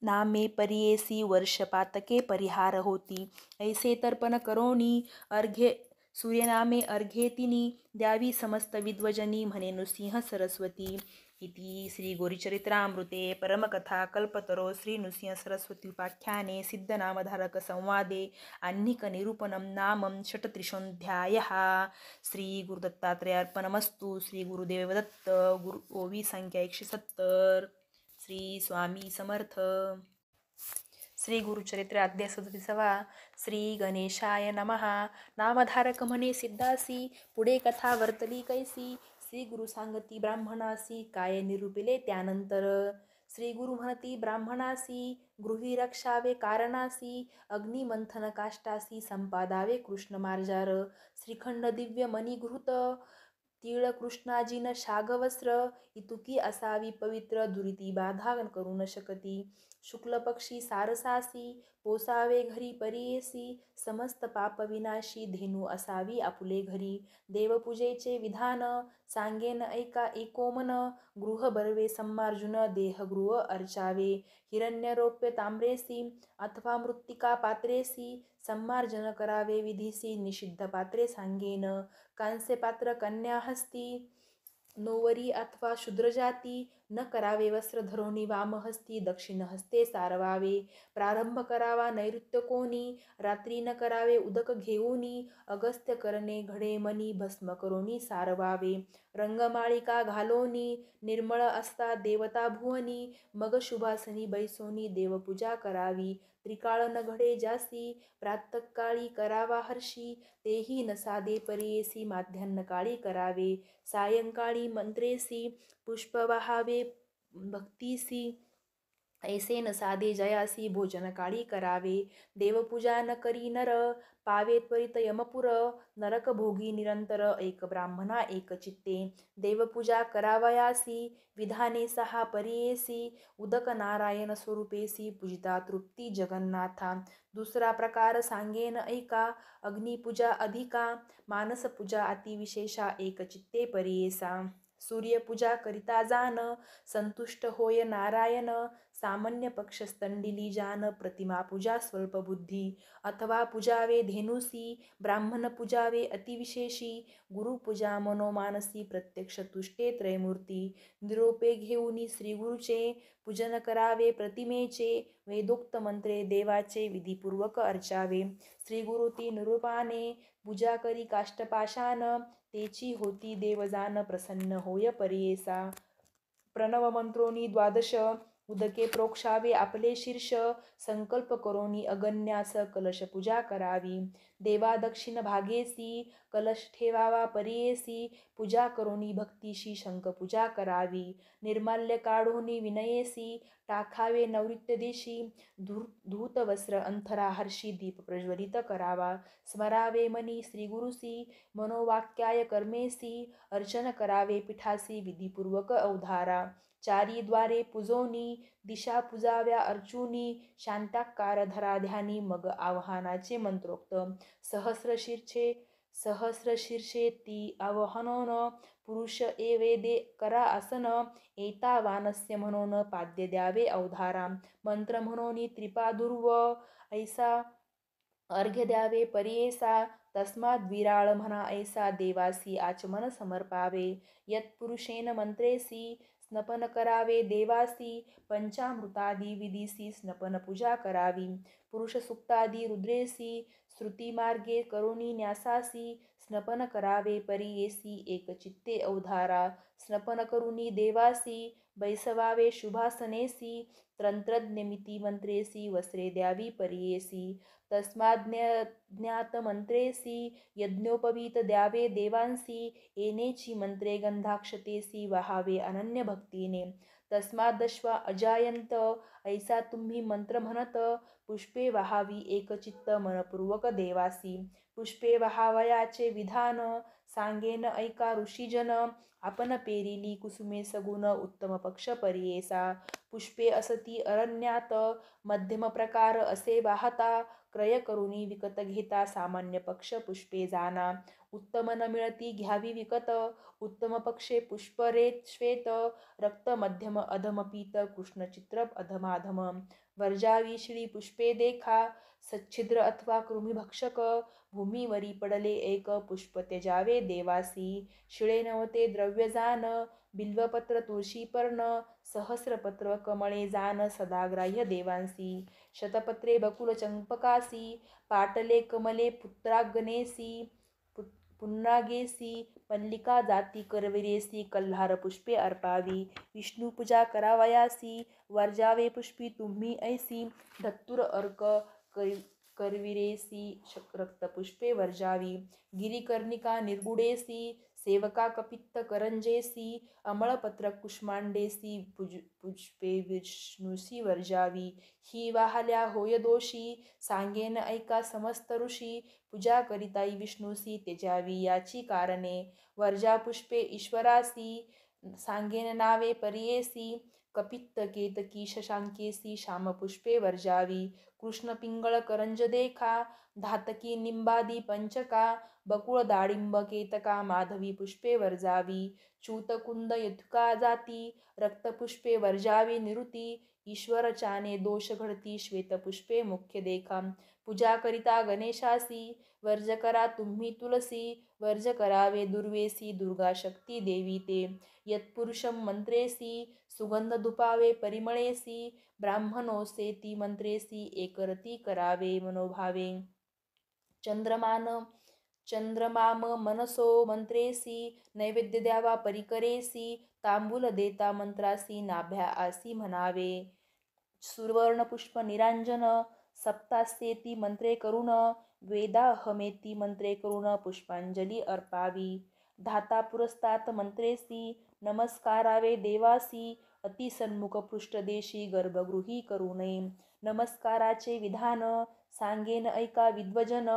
नामे परियेसी, वर्षपातके परिहार होती. ऐसे तर्पण करोनी, अर्घ्य सूर्यनामे अर्घेतिनी, द्यावी समस्त विद्वजनी, म्हणे नृसिंह सरस्वती. इति श्री गोरीचरित्रामृते परमकथा कल्पतरो श्री नृसिंह सरस्वती उपाख्याने सिद्धनामधारक संवादे आह्निक निरूपणं नामं षट्त्रिंशोऽध्यायः. श्री गुरुदत्तात्रेयार्पणमस्तु. श्री गुरुदेव दत्त. गुरु ओवी संख्या 170. श्री स्वामी समर्थ. श्री गुरुचरित्र अध्याय 37. श्री गणेशाय नमः. नामधारक म्हणे सिद्धासी, पुढे कथा वर्तली कैसी. श्री गुरु सांगती ब्राह्मणासी, काय निरूपिले त्यानंतर. श्री गुरु म्हणती ब्राह्मणासी, गृही रक्षावे कारणासी, अग्निमंथन काष्टासी, संपादावे कृष्ण मार्जार. श्रीखंड दिव्य मणिघृत, तीळ कृष्णाजीन शागवस्त्र, इतुकी असावी पवित्र, दुरिती बाधा करू न शकती. शुक्ल पक्षी सारसासी पोसावे घरी परियेसी समस्त पाप विनाशी धेनू असावी आपुले घरी देवपूजेचे विधान सांगेन ऐका एकोमन गृह बर्वे सम्मार्जुन देहगृह अर्चावे हिरण्यरोप्य तांब्रेसी अथवा मृत्तिका पात्रेसी सम्मार्जन करावे विधीसी निषिद्ध पात्रे सांगेन कांस्य पात्र कन्या हस्ती नोवरी अथवा शूद्रजाती न करावे वस्त्र धरोनी वामहस्ती दक्षिण हस्ते सारवावे प्रारंभ करावा नैऋत्य कोणी रात्री न करावे उदक घेऊनी अगस्त्य करणे घडे मनी भस्म करोनी सारवावे रंगमाळिका घालोनी निर्मळ असता देवता भुवनी मग शुभासनी बैसोनी देवपूजा करावी त्रिकाळ न घडे जासी प्रातःकाळी करावा हर्षी तेही न साधे परियेसी माध्यान्ह काळी करावे सायंकाळी मंत्रेसी पुष्प वहावे भक्तीसी ऐसे न साधे जयासी भोजन काळी करावे देवपूजा न करी नर पावे त्वरित यमपुर नरक भोगी निरंतर एक ब्राह्मणा एक चित्ते देवपूजा करावयासी विधाने सहा परियेसी उदक नारायण स्वरूपेसी पूजिता तृप्ती जगन्नाथा दुसरा प्रकार सांगेन ऐका अग्निपूजा अधिका मानसपूजा अतिविशेषा एक चित्ते परियेसा सूर्यपूजा करिता जान संतुष्ट होय नारायण सामान्य पक्ष स्तंडिली जान प्रतिमा पूजा स्वल्प बुद्धी अथवा पूजावे धेनुसी ब्राह्मण पूजावे अतिविशेषी गुरुपूजा मनोमानसी प्रत्यक्ष तुष्टे त्रयमूर्ती निरोपे घेऊनी श्रीगुरुचे पूजन करावे प्रतिमेचे वेदोक्त मंत्रे देवाचे विधिपूर्वक अर्चावे श्रीगुरुती निरूपाने पूजा करी काष्टपाशान तेची होती देवजान प्रसन्न होय परियेसा प्रणव मंत्रोनी द्वादश उदके प्रोक्षावे आपले शीर्ष संकल्प करोनी अगन्यास कलश पूजा करावी देवा दक्षिण भागेसी कलश ठेवावा परियेसी पूजा करोनी भक्तीशी शंख पूजा करावी निर्माल्य काढोनी विनयेसी टाकावे नैऋत्य दिशी धूत वस्त्र अंथरा हर्षी दीप प्रज्वलित करावा स्मरावे मनी श्रीगुरुसी मनोवाक्याय कर्मेसी अर्चन करावे पीठासी विधिपूर्वक अवधारा चारी द्वारे पूजोनी दिशा पूजाव्या अर्चुनी शांताकार धरा ध्यानी मग आवाहनाचे मंत्रोक्त सहस्र शीर्षे ती आवाहनोन पुरुष वेदे करा आसन एता वानस्य म्हणून पाद्य द्यावे अवधारा मंत्र म्हणून त्रिपादुर्व ऐसा अर्घ्य द्यावे परियेसा तस्माद विराळ म्हणा ऐसा देवासी आचमन समर्पावे यत्पुरुषेन मंत्रेसी स्नपन करावे देवासी पंचामृतादी विधीसी स्नपन पूजा करावी पुरुष सुक्तादी रुद्रेसी श्रुतिमार्गे करोनी न्यासासी स्नपन करावे परियेसी एक चित्ते अवधारा स्नपन करुनी देवासी बैसवावे शुभासनेसी तंत्रज्ञमिती मंत्रेसी वस्त्रे द्यावी परियेसी तस्माज्ञात मंत्रेसी यज्ञोपवीत द्यावे देवांसी येनेची मंत्रे गंधाक्षतेसी वहावे अनन्य भक्तीने तस्मादश्वा अजायंत ऐसा तुम्ही मंत्र म्हणत पुष्पे वहावी एकचित्त मनपूर्वक देवासी पुष्पे वहावयाचे विधान सांगेन ऐका ऋषीजन आपण पेरिली कुसुमे सगुण उत्तम पक्ष परियेसा पुष्पे असती अरण्यात मध्यम प्रकार असे वाहता क्रय करुनी विकत घेता सामान्य पक्ष पुष्पे जाना उत्तम न मिळती घ्यावी विकत उत्तम पक्षे पुष्परेत श्वेत रक्त मध्यम अधम पीत कृष्णचित्र अधमाधम वर्जावी शिळी पुष्पे देखा सच्छिद्र अथवा कृमिभक्षक भूमीवरी पडले एक पुष्प त्यजावे देवासी शिळे नवते द्रव्यजान बिल्वपत्र तुळशीपर्ण सहस्रपत्र कमळे जान सदाग्राह्य देवांसी शतपत्रे बकुल चंपकासी पाटले कमले पुत्राग्नेसी पुन्नागेसी मल्लिका जाती करविरेसी कल्हार पुष्पे अर्पावी विष्णू पूजा करावयासी वर्जावे पुष्पी तुम्ही ऐसी धत्तुर अर्क करविरेसी रक्तपुष्पे वर्जावी गिरिकर्णिका निर्गुडेसी सेवका कपित्त करंजेसी अमळपत्र कुष्मांडेसी पुष्पे विष्णुसी वर्जावी ही वाहल्या होय दोषी सांगेन ऐका समस्त ऋषी पूजा करिताई विष्णुसी त्यजावी याची कारणे वर्जा पुष्पे ईश्वरासी सांगेन नावे परियेसी कपित्त केतकी शशांकेसी श्यामपुष्पे वर्जावी कृष्णपिंगळ करंज देखा धातकी निंबादी पंचका बकुळ दाडिंब केतका माधवी पुष्पे वर्जावी च्यूतकुंद यथुका जाती रक्तपुष्पे वर्जावी निरुती ईश्वर चाने दोष घडती श्वेतपुष्पे मुख्य देखा पूजा करिता गणेशासी वर्ज करा तुम्ही तुलसी वर्ज करावे दुर्वेसी दुर्गा शक्ती देवी ते यत्पुरुषम मंत्रेसी सुगंध दुपावे परिमळेसी ब्राह्मणोसे ती मंत्रेसी एकरती करावे मनोभावे चंद्रमाम मनसो मंत्रेसी नैवेद्य द्यावा परिकरेसी तांबूल देता मंत्रासी नाभ्या आसी म्हणावे सुवर्ण पुष्प निरांजन सप्तास्येती मंत्रे करुण वेदाहमेती मंत्रे करुण पुष्पांजली अर्पावी धाता पुरस्तात मंत्रेसी नमस्कारावे देवासी अतिसन्मुख पृष्ठदेशी गर्भगृही करू नये नमस्काराचे विधान सांगेन ऐका विद्वजन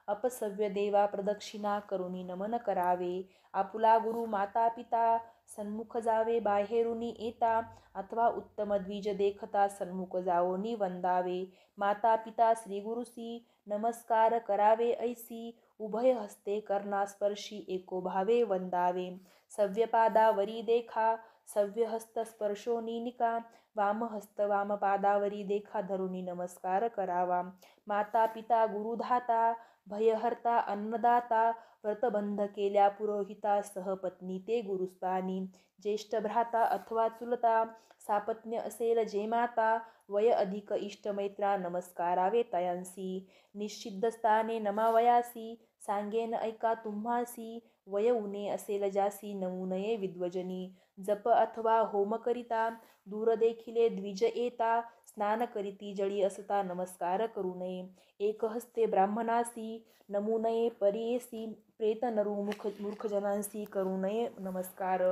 अपसव्य देवा प्रदक्षिणा करुणी नमन करावे आपुला गुरु माता पिता सन्मुख जावे बाहेरुनी येता अथवा उत्तम द्विज देखता सन्मुख जावोनी वंदावे माता पिता श्री गुरुसी नमस्कार करावे ऐसी उभय हस्ते कर्णास्पर्शी एको भावे वंदावे सव्यपादावरी देखा सव्यहस्त स्पर्शोनी निका वामहस्त वामपादावरी देखा धरुनी नमस्कार करावा माता पिता गुरुधाता भयहर्ता अन्नदाता व्रतबंध केल्या पुरोहिता सहपत्नी ते गुरुस्थानी ज्येष्ठ भ्राता अथवा चुलता सापत्न्य असेल जे माता वय अधिक इष्टमैत्रा नमस्कारावे तयांसी निश्चिद्ध स्थाने नमावयासी सांगेन ऐका तुम्हासी वय उणे असेल जासी नमू नये विद्वजनी जप अथवा होम करिता दूर देखिले द्विज येता स्नान करीती जळी असता नमस्कार करू नये एकहस्ते ब्राह्मणासी नमू नये परियेसी प्रेत नरू मूर्खजनांसी करू नये नमस्कार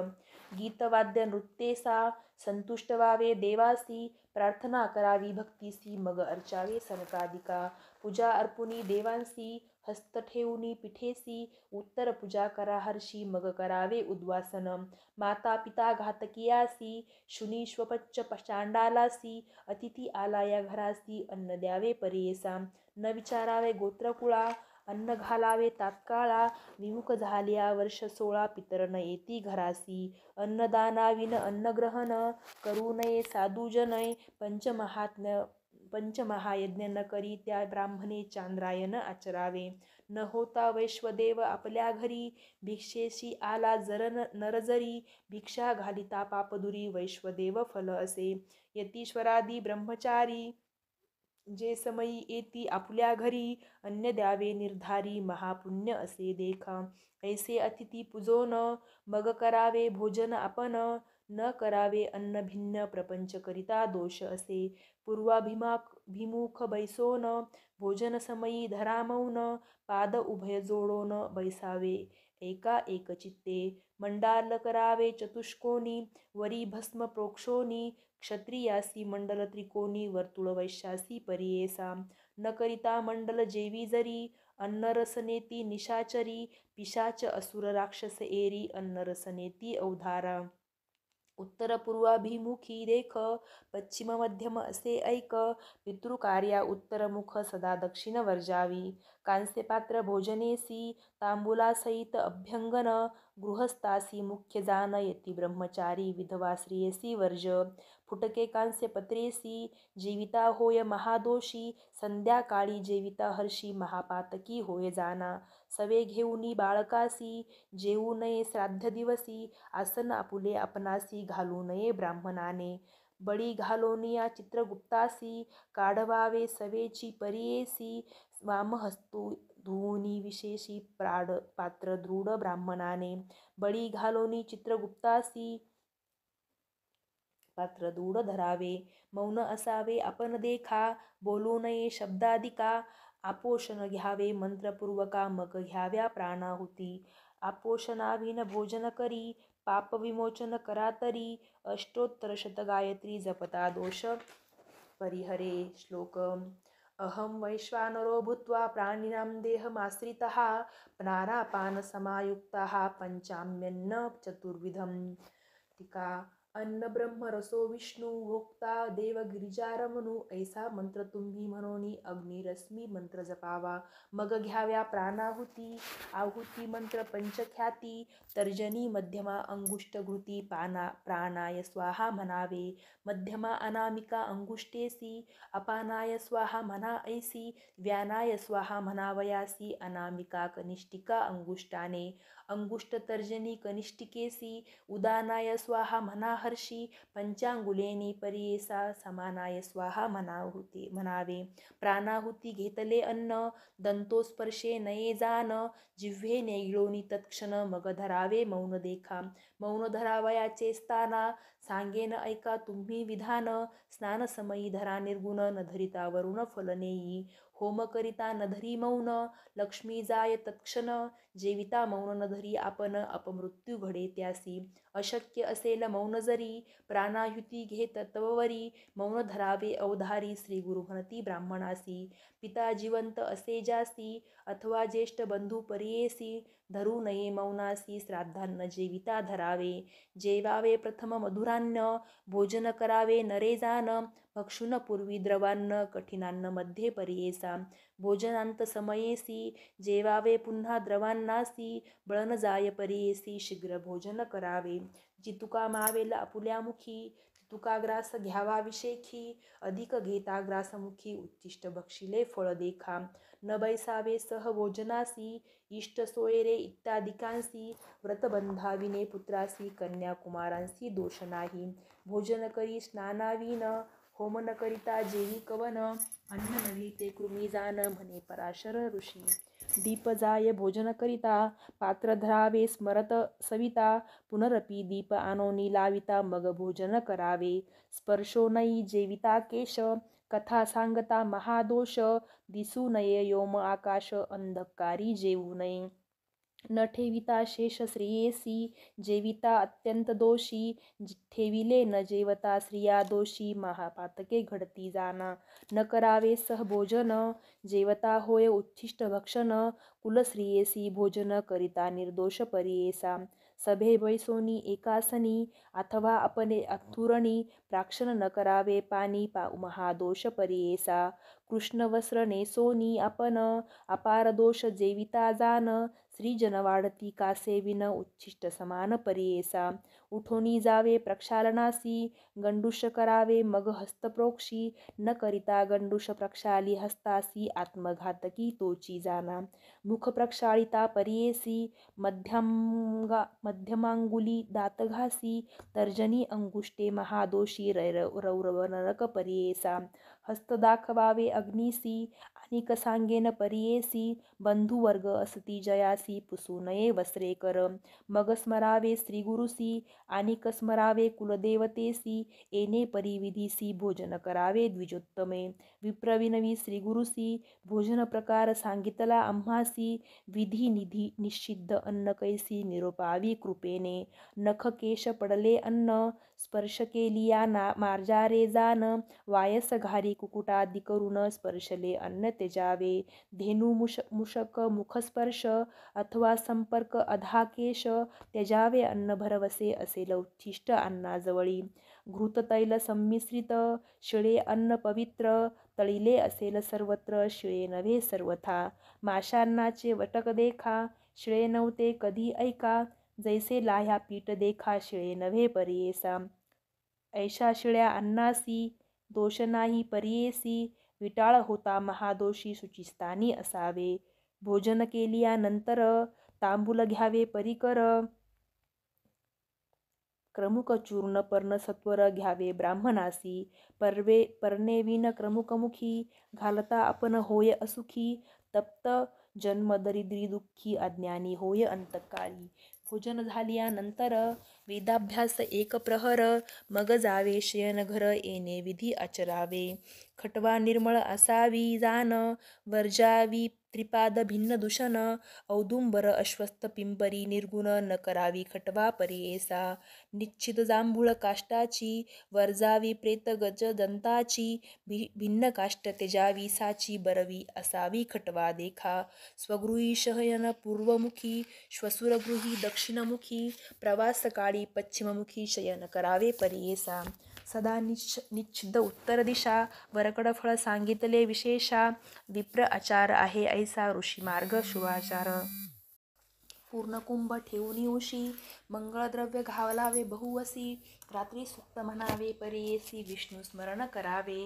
गीतवाद्य नृत्येसा संतुष्ट व्हावे देवासी प्रार्थना करावी भक्तीसी मग अर्चावे सनकादिका पूजा अर्पुनी देवांसी हस्त ठेवूनी पिठेसी उत्तर पूजा करा हर्षी मग करावे उद्वासन माता पिता घातकियासी शुनी स्वपच्च चांडालासी अतिथी आला या घरासी अन्न द्यावे परियेसा न विचारावे गोत्रकुळा अन्न घालावे तात्काळा विमुख झाल्या वर्ष 16 पितर न येती घरासी अन्नदानाविन अन्नग्रहण करू नये साधुजनय पंचमहायज्ञ न करी त्या ब्राह्मणे चांद्रायन आचरावे न होता वैश्वदेव आपल्या घरी भिक्षेशी आला नरजरी भिक्षा घालिता पापदुरी वैश्वदेव फल असे यतीश्वरादी ब्रह्मचारी जे समयी येती आपल्या घरी अन्न द्यावे निर्धारी महापुण्य असे देखा ऐसे अतिथी पूजोन मग करावे भोजन आपण न करावे अन्न भिन्न प्रपंच करिता दोष असे पूर्वाभिमुख बैसोन भोजन समयी धरा मौन पाद उभय जोडोन बैसावे एका एकचित्ते मंडाल करावे चतुष्कोनी वरी भस्म प्रोक्षोनी क्षत्रियासी मंडल त्रिकोणी वर्तुळ वैश्यासी परियेसा न करिता मंडल जेवी जरी अन्नरसनेती निशाचरी पिशाच असुर राक्षस एरी अन्नरसनेती अवधारा उत्तर पूर्वाभिमुखी देख पश्चिम मध्यम असे ऐक पितृकार्या उत्तरमुख सदा दक्षिण वर्जावी कांस्यपात्र भोजनेसी तांबूलासहित अभ्यंगन गृहस्थासी मुख्य जान यती ब्रह्मचारी विधवा स्त्रियसी वर्ज फुटके कांस्य पत्रेसी जीविता होय महादोषी संध्याकाळी जेविता हर्षी महापातकी होय जाना सवे घेऊनी बाळकासी जेऊ नये श्राद्ध दिवसी आसन आपुले आपणासी घालू नये ब्राह्मणाने बळी घालोनिया चित्रगुप्तासी काढवावे सवेची परियेसी वामहस्तू धुवुनी विशेषी पात्र दृढ ब्राह्मणाने बळी घालोनी चित्रगुप्तासी पात्र दृढ धरावे मौन असावे आपण देखा बोलू नये शब्दाधिका आपोषण घ्यावे मंत्रपूर्वका मग घ्याव्या प्राणाहुती आपोषणाविन भोजन करी पाप विमोचन करा तरी अष्टोत्तर शत गायत्री जपता दोष परिहरे श्लोक अहम वैश्वानरो भूत्वा प्राणिनां देहमाश्रितः प्राणापानसमायुक्तः पंचाम्यन्न चतुर्विधम टीका अन्न ब्रह्म रसो विष्णू भोक्ता देव गिरिजारमणू ऐसा मंत्र तुम्ही म्हणोनी अग्निरश्मी मंत्र जपावा. मग घ्याव्या प्राणाहुती आहुती मंत्र पंचख्याती तर्जनी मध्यमा अंगुष्ठ घृती प्राणाय स्वाहा म्हणावे. मध्यमा अनामिका अंगुष्ठेसी अपानाय स्वाहा म्हणा ऐसी व्यानाय स्वाहा म्हणावयासी. अनामिका कनिष्ठिका अंगुष्ठाने अंगुष्ठ तर्जनी कनिष्ठिकेसी उदानाय स्वाहा म्हणा हर्षी. पंचांगुलेनी परियेसा समानाय स्वाहा म्हणावे. प्राणाहुती घेतले अन्न दंतोस्पर्शे नये जान जिव्हे नेगिळोनी तत्क्षण मग धरावे मौन देखा. मौन धरावयाचे स्थाना सांगेन ऐका तुम्ही विधान. स्नानसमयी धरा निर्गुण न धरिता वरुण फलनेयी. होम करिता न धरी मौन लक्ष्मी जाय तत्क्षण. जेविता मौन न धरी आपण अपमृत्यू घडे त्यासी. अशक्य असेल मौन जरी प्राणाहुती घेत तववरी. मौन धरावे अवधारी श्री गुरु म्हणती ब्राह्मणासी. पिता जिवंत असे जासी अथवा ज्येष्ठ बंधू परियेसी धरू नये मौनासी. श्राद्धान्न जेविता धरावे जेवावे प्रथम मधुरान्न. भोजन करावे नरे जान भक्षुन पूर्वी द्रवान्न कठिनान्न मध्ये परियेसा. भोजनांत समयेसी जेवावे पुन्हा द्रवान्नासी. बळन जाय परियेसी शीघ्र भोजन करावे. जितुका मावेल आपुल्या मुखी तुका ग्रास घ्यावा विशेखी. अधिक घेता ग्रासमुखी उच्चिष्ट भक्षिले फळ देखा. न बैसावे सह भोजनासी इष्ट सोयरे इत्यादिकांसी. व्रतबंधाविने पुत्रासी कन्याकुमारांसी दोष नाही. भोजन करी स्नानाविन होम न करिता जेवी कवन. अन्न नव्हे ते कृमी जान म्हणे पराशर ऋषी. दीप जाय भोजन करिता पात्र धरावे स्मरत सविता. पुनरपी दीप आणोनी लाविता मग भोजन करावे. स्पर्शो नई जेविता केश कथा सांगता महादोष. दिसू नये योम आकाश अंधकारी जेवू नये. न ठेविता शेष श्रेयसी जेविता अत्यंत दोषी. ठेविले न जेवता स्त्रिया दोषी महापातके घडती जाना. न करावे सह भोजन जेवता होय उच्छिष्ट भक्षण. कुलश्रेयसी भोजन करिता निर्दोष परियेसा. सभे बैसोनी एकासनी अथवा अपने अथुरणी. प्राक्षण न करावे पाणी महादोष परियेसा. कृष्ण वस्त्र नेसोनी आपण अपार दोष जेविता जान. श्रीजन वाढती कासे विन उच्छिष्ट समान परियेसा. उठोनी जावे प्रक्षालनासी गंडूष करावे मग हस्तप्रोक्षी. न करिता गंडूष प्रक्षाली हस्तासी आत्मघातकी तोची जाना. मुख प्रक्षालिता परियेसी मध्यमांगुली दातघासी. तर्जनी अंगुष्टे महादोषी रौरव नरक परियेसा. हस्त दाखवावे अग्नीसी अनिक सांगेन परियेसी. बंधुवर्ग असती जयासी पुसू नये वस्त्रे कर. मग स्मरावे श्रीगुरुसी अनिक स्मरावे कुलदेवतेसी. येणे परिविधीसी भोजन करावे द्विजोत्तमे. विप्रविनवी श्रीगुरुसी भोजन प्रकार सांगितला आम्हासी. विधी निधी निषिद्ध अन्न कैसी निरोपावी कृपेने. नख केश पडले अन्न स्पर्श केलिया मार्जारे जान. वायस घारी कुकुटादि करून स्पर्शले अन्न त्यजावे. धेनु मुषक मुखस्पर्श अथवा संपर्क अधाकेश त्यजावे अन्न भरवसे असेल उच्छिष्ट अन्नाजवळी. घृततैल संमिश्रित शिळे अन्न पवित्र. तळिले असेल सर्वत्र शिळे नव्हे सर्वथा. माशान्नाचे वटक देखा शिळे नव्हते कधी ऐका. जैसे लाह्या पीठ देखा शिळे नव्हे परियेसा. ऐशा शिळ्या अन्नासी दोष नाही परियेसी. विटाळ होता महादोषी शुचिस्थानी असावे. भोजन केलियानंतर तांबूल घ्यावे परिकर. क्रमुक चूर्ण पर्ण सत्वर घ्यावे ब्राह्मणासी. पर्णेविन क्रमुकमुखी घालता आपण होय असुखी. तप्त जन्म दरिद्री दुःखी अज्ञानी होय अंतकाळी. भोजन झाल्यानंतर वेदाभ्यास एक प्रहर. मग जावे शयनघर येणे विधी आचरावे. खटवा निर्मळ असावी जान वर्जावी त्रिपाद भिन्न दूषण औदुंबर अश्वस्थ पिंपरी निर्गुण न करावी खटवा परेसा निश्चित जांभूळ काष्टाची वर्जावी प्रेत गज दंताची भिन्न काष्ट तेजावी साची बरवी असावी खटवा देखा स्वगृही शयन पूर्वमुखी श्वसुरगृही दक्षिणमुखी प्रवासकाळी पश्चिममुखी शयन करावे परेसा सदा निच्छिद्र उत्तर दिशा वरकड फळ सांगितले विशेषा विप्र आचार आहे ऐसा ऋषी मार्ग शुभाचार पूर्ण कुंभ ठेवून उशी मंगळद्रव्य घालावे बहुवसी रात्री सुक्त म्हणावे परेसी विष्णू स्मरण करावे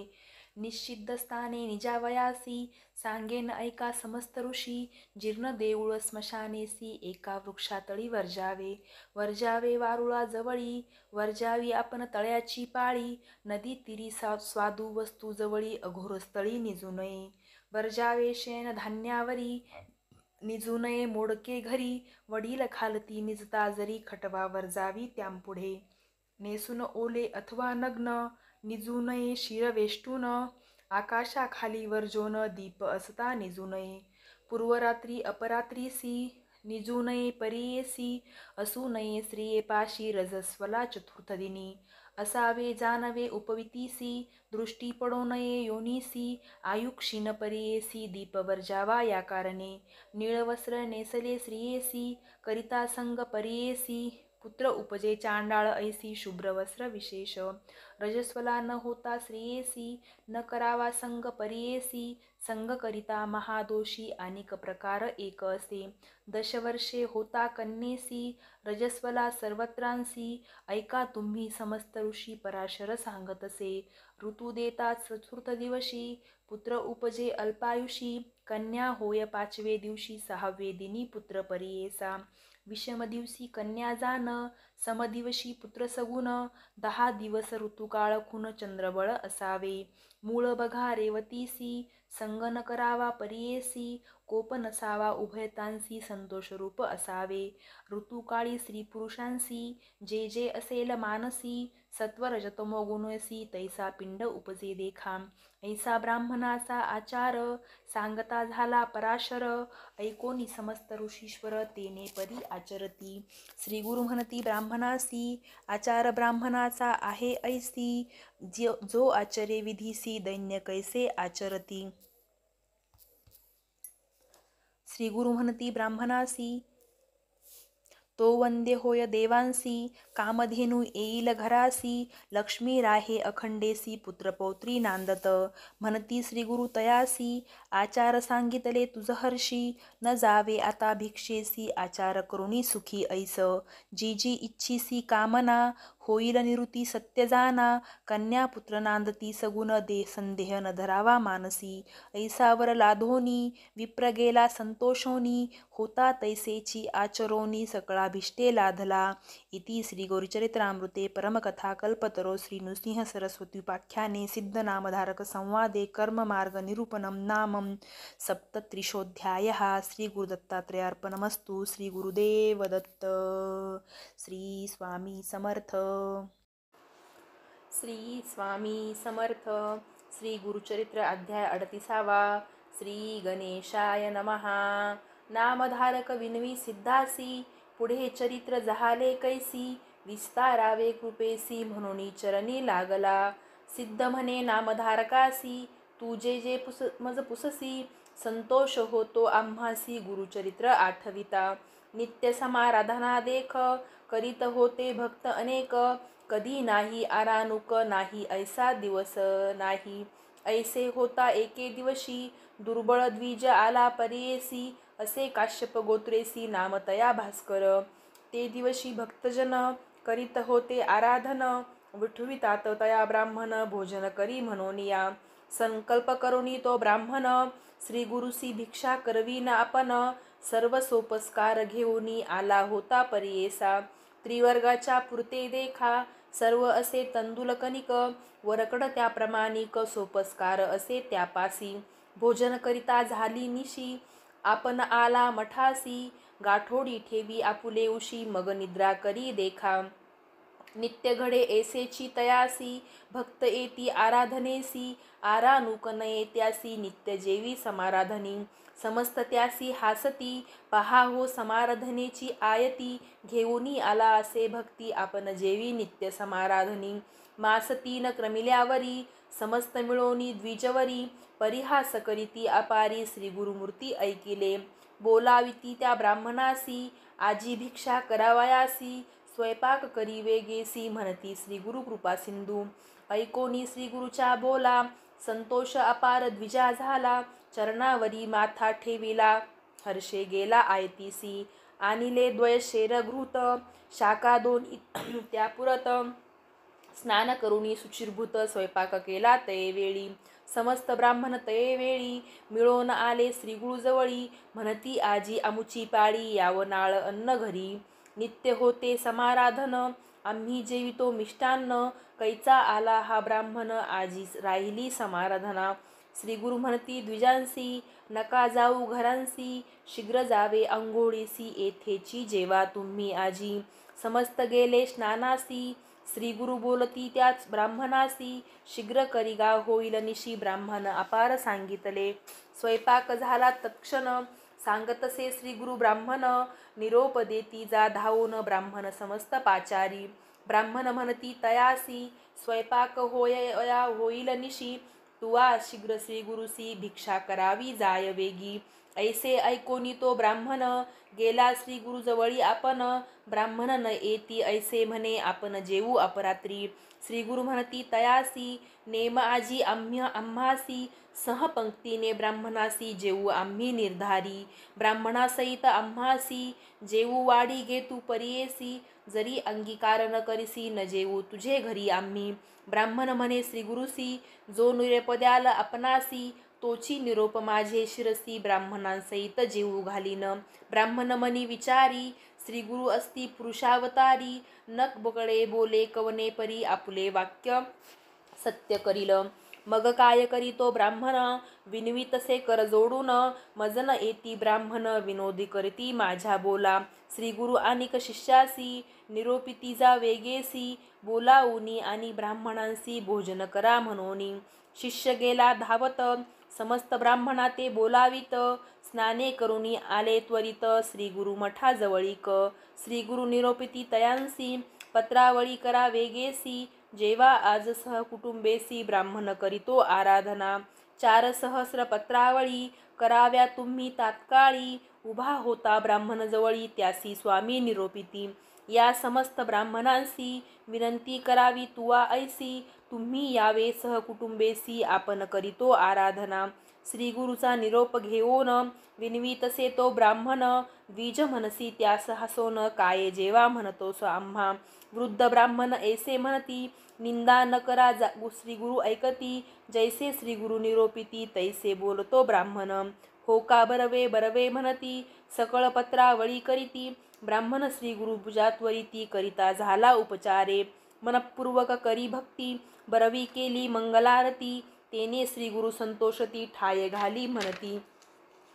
निश्चिद्ध स्थाने निजावयासी सांगेन ऐका समस्त ऋषी जीर्ण देऊळ स्मशानेसी एका वृक्षातळी वर्जावे वारुळा जवळी वर्जावी आपण तळ्याची पाळी नदी तिरी स्वादू वस्तू जवळी अघोरस्थळी निजू नये वर्जावे शेण धान्यावरी निजू नये मोडके घरी वडील खालती निजता जरी खटवा वर्जावी त्यांपुढे नेसून ओले अथवा नग्न निजू नये शिर वेष्टून आकाशाखाली वर्जोन दीप असता निजू नये पूर्वरात्री अपरात्रीसी निजू नये परेसी असू नये स्त्रियेपाशी रजस्वला चतुर्थदिनी असावे जानवे उपवितीसी दृष्टी पडो नये योनीसी आयुक्षीन परेसी दीप वर्जावा या कारणे निळवस्त्र नेसले स्त्रियेसी करिता संग परेसी पुत्र उपजे चांडाळ ऐसी शुभ्रवस्त्र विशेष रजस्वला न होता स्त्रियेसी न करावा संग परेसी संग करिता महादोषी अनेक प्रकार एक असे 10 वर्षे होता कन्येसी रजस्वला सर्वत्रांसी ऐका तुम्ही समस्त ऋषी पराशर सांगतसे ऋतू देता चतुर्थ दिवशी पुत्र उपजे अल्पायुषी कन्या होय 5वे दिवशी 6वे दिनी पुत्र परेसा विषम दिवशी कन्या जान समदिवशी पुत्र सगुण 10 दिवस ऋतुकाळ खुन चंद्रबळ असावे मूळ बघा रेवतीसी संग न करावा परेसी कोप नसावा उभयतांसी संतोषरूप असावे ऋतुकाळी स्त्री पुरुषांसी जे जे असेल मानसी सत्वरजतमो गुणसी तैसा पिंड उपजे देखा ऐसा ब्राह्मणाचा आचार सांगता झाला पराशर ऐकोनी समस्त ऋषीश्वर तेने परी आचरती श्री गुरु म्हणती ब्राह्मणासी आचार ब्राह्मणाचा आहे ऐसी जो आचरे विधीसी दैन्य कैसे आचरती श्री गुरु म्हणती ब्राह्मणासी तो वंद्य होय देवांसी कामधेनू येईल घरासी लक्ष्मी राहे अखंडेसी पुत्रपौत्री नांदत म्हणती श्री गुरु तयासी आचार सांगितले तुझ हर्षी न जावे आता भिक्षेसी आचार करुणी सुखी ऐस जी जी इच्छिसी कामना होईल निवृत्ती सत्य जाना कन्या पुत्र नांदती सगुण दे संदेह न धरावा मानसी ऐसावर लाधोनी विप्र गेला संतोषोनी होता तैसेची आचरोनी सकळाभिष्टे लाधला इति श्री गौरीचरित्रामृते परमकथा कल्पतरो श्री नृसिंह सरस्वती उपाख्याने सिद्धनामधारक संवादे कर्ममार्ग निरूपणं नामं सप्तत्रिशोऽध्यायः श्री गुरुदत्तात्रेयार्पणमस्तु श्री गुरुदेव दत्त श्री स्वामी समर्थ श्री स्वामी समर्थ श्री गुरुचरित्र अध्याय 38 श्री गणेशाय नमः नामधारक विनवी सिद्धासी पुढे चरित्र जहाले कैसी विस्तारावे कृपेसी म्हणून चरणी लागला सिद्ध म्हणे नामधारकासी तू जे जे मज पुससी संतोष होतो आम्हासी गुरुचरित्र आठविता नित्य समाराधना देख करीत होते भक्त अनेक कधी नाही आरानुक नाही ऐसा दिवस नाही ऐसे होता एके दिवशी दुर्बळ द्विज आला परेसी असे काश्यप गोत्रेसी नामतया भास्कर ते दिवशी भक्तजन करीत होते आराधन विठवितात तया ब्राह्मण भोजन करी म्हणून या संकल्प करुणी तो ब्राह्मण श्री गुरुसी भिक्षा करवीन आपण सर्व सोपस्कार घेऊनी आला होता परेसा त्रिवर्गाच्या पुरते देखा सर्व असे तंदुल कणिक वरकड त्या प्रमाणिक सोपस्कार असे त्यापासी भोजन करिता झाली निशी आपण आला मठासी गाठोडी ठेवी आपुले उशी मग निद्रा करी देखा नित्य घडे ऐसेची तयासी, भक्त येती आराधनेसी, आरानुकनये त्यासी नित्य जेवी समाराधनी, समस्त त्यासी हासती, पहा हो समाराधनेची आयती, घेऊनी आला असे भक्ती, आपण जेवी नित्य समाराधनी, मास तीन क्रमिल्यावरी, समस्त मिळोनी द्विजवरी, परिहास करीती अपारी, श्री गुरुमूर्ती ऐकिले, बोलाविती त्या ब्राह्मणासी, आजी भिक्षा करावयासी, स्वयंपाक करी वेगेसी, म्हणती श्री गुरु कृपा सिंधू, ऐकोनी श्री गुरुच्या बोला, संतोष अपार द्विजा झाला, चरणावरी माथा ठेविला, हर्षे गेला आयतीसी, आणिले द्वय शेर घृत, शाखा दोन त्या पुरत, स्नान करुणी शुचिर्भूत, स्वयंपाक केला तये वेळी, समस्त ब्राह्मण तये वेळी, मिळून आले श्री गुरुजवळी, म्हणती आजी आमुची पाळी, यावनाळ अन्न घरी, नित्य होते समाराधन, आम्ही जेवितो मिष्टान्न, कैचा आला हा ब्राह्मण, आजी राहिली समाराधना, श्री गुरु म्हणती द्विजांसी, नका जाऊ घरांसी, शीघ्र जावे अंघोळीसी, येथेची जेवा तुम्ही आजी, समस्त गेले स्नानासी, श्री गुरु बोलती त्याच ब्राह्मणासी, शीघ्र करिगा होईल निशी, ब्राह्मण अपार सांगितले, स्वयंपाक झाला तत्क्षण, सांगतसे श्री गुरु ब्राह्मण, निरोप देती जा धावून, ब्राह्मण समस्त पाचारी, ब्राह्मण म्हणती तयासी, स्वयंपाक होईल निशी, तुवा शीघ्र श्री गुरुसी, भिक्षा करावी जाय वेगी, ऐसे ऐकोनी तो ब्राह्मण, गेला श्री गुरुजवळी आपण, ब्राह्मण न येती ऐसे म्हणे, आपण जेवू अपरात्री, श्री गुरु म्हणती तयासी, नेम आजी आम्हासी, सहपंक्तीने ब्राह्मणासी, जेवू आम्ही निर्धारी, ब्राह्मणासहित आम्हासी, जेवू वाढी घे तू परियेसी, जरी अंगीकार न करिसी, न जेवू तुझे घरी आम्ही, ब्राह्मण म्हणे श्री गुरुसी, जो निरोप द्याल आपणासी, तोची निरोप माझे शिरसी, ब्राह्मणांसहित जेवू घालीन, ब्राह्मण मनी विचारी, श्री गुरु असती पुरुषावतारी, नक बगळे बोले कवने परी, आपुले वाक्य सत्य करील, मग काय करी तो ब्राह्मण, विनवी तसे कर जोडून, मजन येती ब्राह्मण, विनोदी करती माझ्या बोला, श्री गुरु अनिक शिष्यासी, निरोपिती जा वेगेसी, बोलावूनी आणि ब्राह्मणांसी, भोजन करा म्हणोनी, शिष्य गेला धावत, समस्त ब्राह्मणा ते बोलावित, स्नाने करुनी आले त्वरित, श्री गुरु मठाजवळीक, श्री गुरु निरोपिती तयांसी, पत्रावळी करा वेगेसी, जेवा आज सहकुटुंबेसी, ब्राह्मण करीतो आराधना, 4 सहस्र पत्रावळी कराव्या तुम्ही तात्काळी, उभा होता ब्राह्मण जवळी, त्यासी स्वामी निरोपिती, या समस्त ब्राह्मणांसी, विनंती करावी तुवा ऐसी, तुम्ही यावे सहकुटुंबेसी, आपण करीतो आराधना, श्री गुरुचा निरोप घेऊन, विनवी तसे तो ब्राह्मण, द्विज मनसी त्यास हसोन, काय जेवा म्हणतोस आम्हा, वृद्ध ब्राह्मण ऐसे म्हणती, निंदा न करा श्री गुरु ऐकती, जैसे श्री गुरु निरोपिती तैसे बोलतो ब्राह्मण, हो का बरवे बरवे म्हणती, सकळ पत्रावळी करीती, ब्राह्मण श्री गुरु पूजा त्वरिती, करिता झाला उपचारे, मनपूर्वक करी भक्ती, बरवी केली मंगलारती, तेने श्री गुरु संतोषती, ठाय घाली म्हणती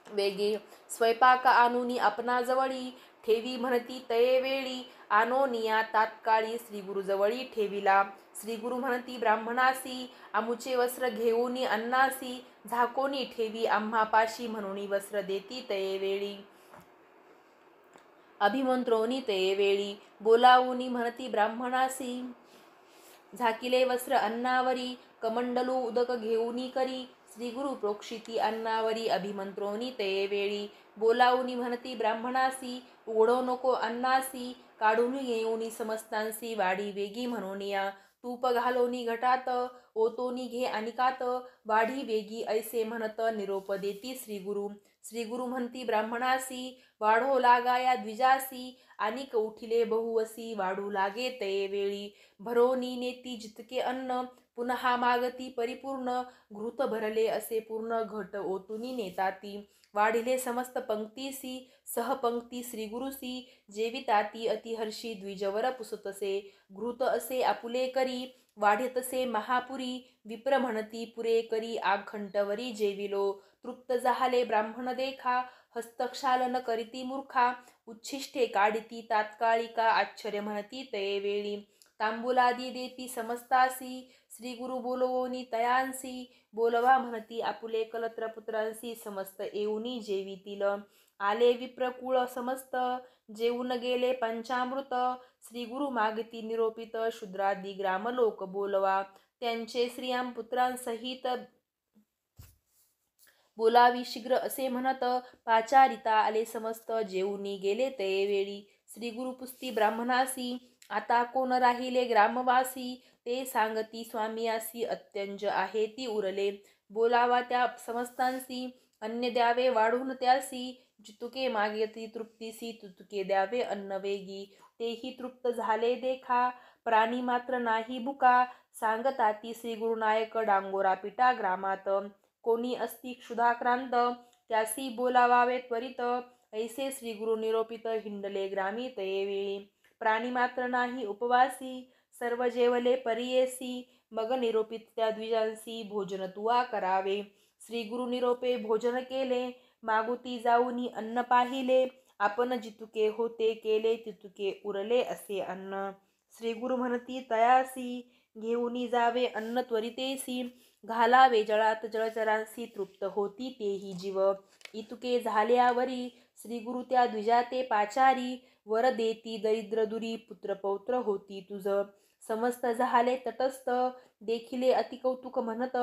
वेगे, स्वयंपाक आणूनी आपणाजवळी, ठेवी म्हणती तये वेळी, आणोनिया तात्काळी, श्री गुरुजवळी ठेविला, श्री गुरु म्हणती ब्राह्मणासी, आमुचे वस्त्र घेऊनी अन्नासी, झाकोनी ठेवी आम्हापाशी, म्हणून वस्त्र देती तये वेळी, अभिमंत्रोनी तये वेळी, बोलावूनी म्हणती ब्राह्मणासी, झाकिले वस्त्र अन्नावरी, कमंडलू उदक घेऊनी करी, श्री गुरु प्रोक्षिती अन्नावरी, अभिमंत्रोनी तये वेळी, बोलावूनी म्हणती ब्राह्मणासी, उघडो नको अन्नासी, काढून येऊनी समस्तांसी, वाढी वेगी म्हणून या, तूप घालोनी घटात, ओतोनी घे अनिकात, वाढी वेगी ऐसे म्हणत, निरोप देती श्री गुरु, श्री गुरु म्हणती ब्राह्मणासी, वाढो लागाया द्विजासी, अनिक उठिले बहुवसी, वाढू लागे तये वेळी, भरोनी नेती जितके अन्न, पुन्हा मागती परिपूर्ण, घृत भरले असे पूर्ण, घट ओतुनी नेताती, वाढिले समस्त पंक्तीसी, सहपंक्ती श्री गुरुसी, जेविताती अतिहर्षी, द्विजवर पुसतसे, घृत असे आपुले करी, वाढेतसे महापुरी, विप्र म्हणती पुरे करी, आखंटवरी जेविलो, तृप्त झाले ब्राह्मण देखा, हस्तक्षालन करीती मूर्खा, उच्छिष्टे काढिती तात्कालिका, आश्चर्य म्हणती तये वेळी, तांबुलादी देती समस्तासी, श्री गुरु बोलवोनी तयांसी, बोलवा म्हणती आपुले कलत्र पुत्रांसी, समस्त येऊनी जेवितील. आले विप्रकुळ समस्त, जेवून गेले पंचामृत, श्री गुरु मागती निरोपित, शूद्रादी ग्रामलोक बोलवा, त्यांचे श्रियाम पुत्रांसहित बोलावी शीघ्र असे म्हणत, पाचारिता आले समस्त, जेऊनी गेले ते वेळी, श्री गुरु पुस्ती ब्राह्मणासी, आता कोण राहिले ग्रामवासी, ते सांगती स्वामियासी, अत्यंज आहे ती उरले, बोलावा त्या समस्तांसी, अन्न द्यावे वाढून त्यासी, जितुके मागेती तृप्तीसी, तुतुके द्यावे अन्न वेगी, तेही तृप्त झाले देखा, प्राणी मात्र नाही भुका, सांगता ती श्री गुरुनायक डांगोरा पिटा ग्रामात, कोणी असती क्षुधाक्रांत, त्यासी बोलावावे त्वरित, ऐसे श्री गुरु निरोपित, हिंडले ग्रामी तयेवेळी, प्राणी मात्र नाही उपवासी, सर्व जेवले परियेसी, मग निरोपित त्या द्विजांसी, भोजन तुवा करावे, श्री गुरु निरोपे भोजन केले, मागुती जाऊनी अन्न पाहिले, आपण जितुके होते केले, तितुके उरले असे अन्न, श्री गुरु म्हणती तयासी, घेऊनी जावे अन्न त्वरितेसी, घालावे जळात जळचरांसी, तृप्त होती तेही जीव, इतुके झाल्यावरी, श्री गुरु त्या द्विजाते पाचारी, वर देती दरिद्र दुरी, पुत्र पौत्र होती तुझ, समस्त झाले तटस्थ, देखिले अतिकौतुक म्हणत,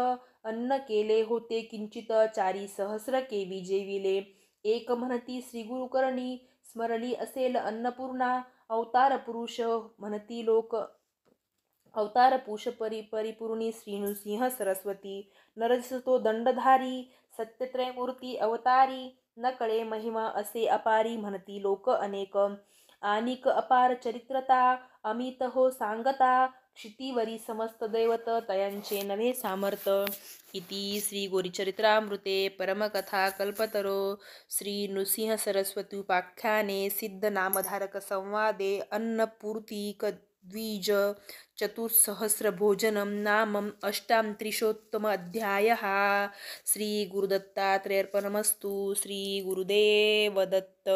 अन्न केले होते किंचित, चारी सहस्र केवी जेविले, एक म्हणती श्री गुरु करणी, स्मरली असेल अन्नपूर्णा, अवतार पुरुष म्हणती लोक, अवतार पुष परिपूर्णी, श्री नृसिंह सरस्वती, नरस तो दंडधारी, सत्यत्रय मूर्ती अवतारी, न कळे महिमा असे अपारी, म्हणती लोक अनेक, आनिक अपार चरित्रता, अमित हो सांगता, क्षितिवरी समस्त दैवत, तयांचे नवे सामर्थ, इति श्री गोरीचरित्रामृते परमकथा कल्पतरो श्री नृसिंह सरस्वती उपाख्याने सिद्ध नामधारक संवादे अन्नपूर्तिक द्विज चतुस्सहस्रभोजनं नामम् अष्टात्रिंशोत्तमोऽध्यायः। श्री गुरुदत्तात्रेयार्पणमस्तु। श्री गुरुदेव दत्त।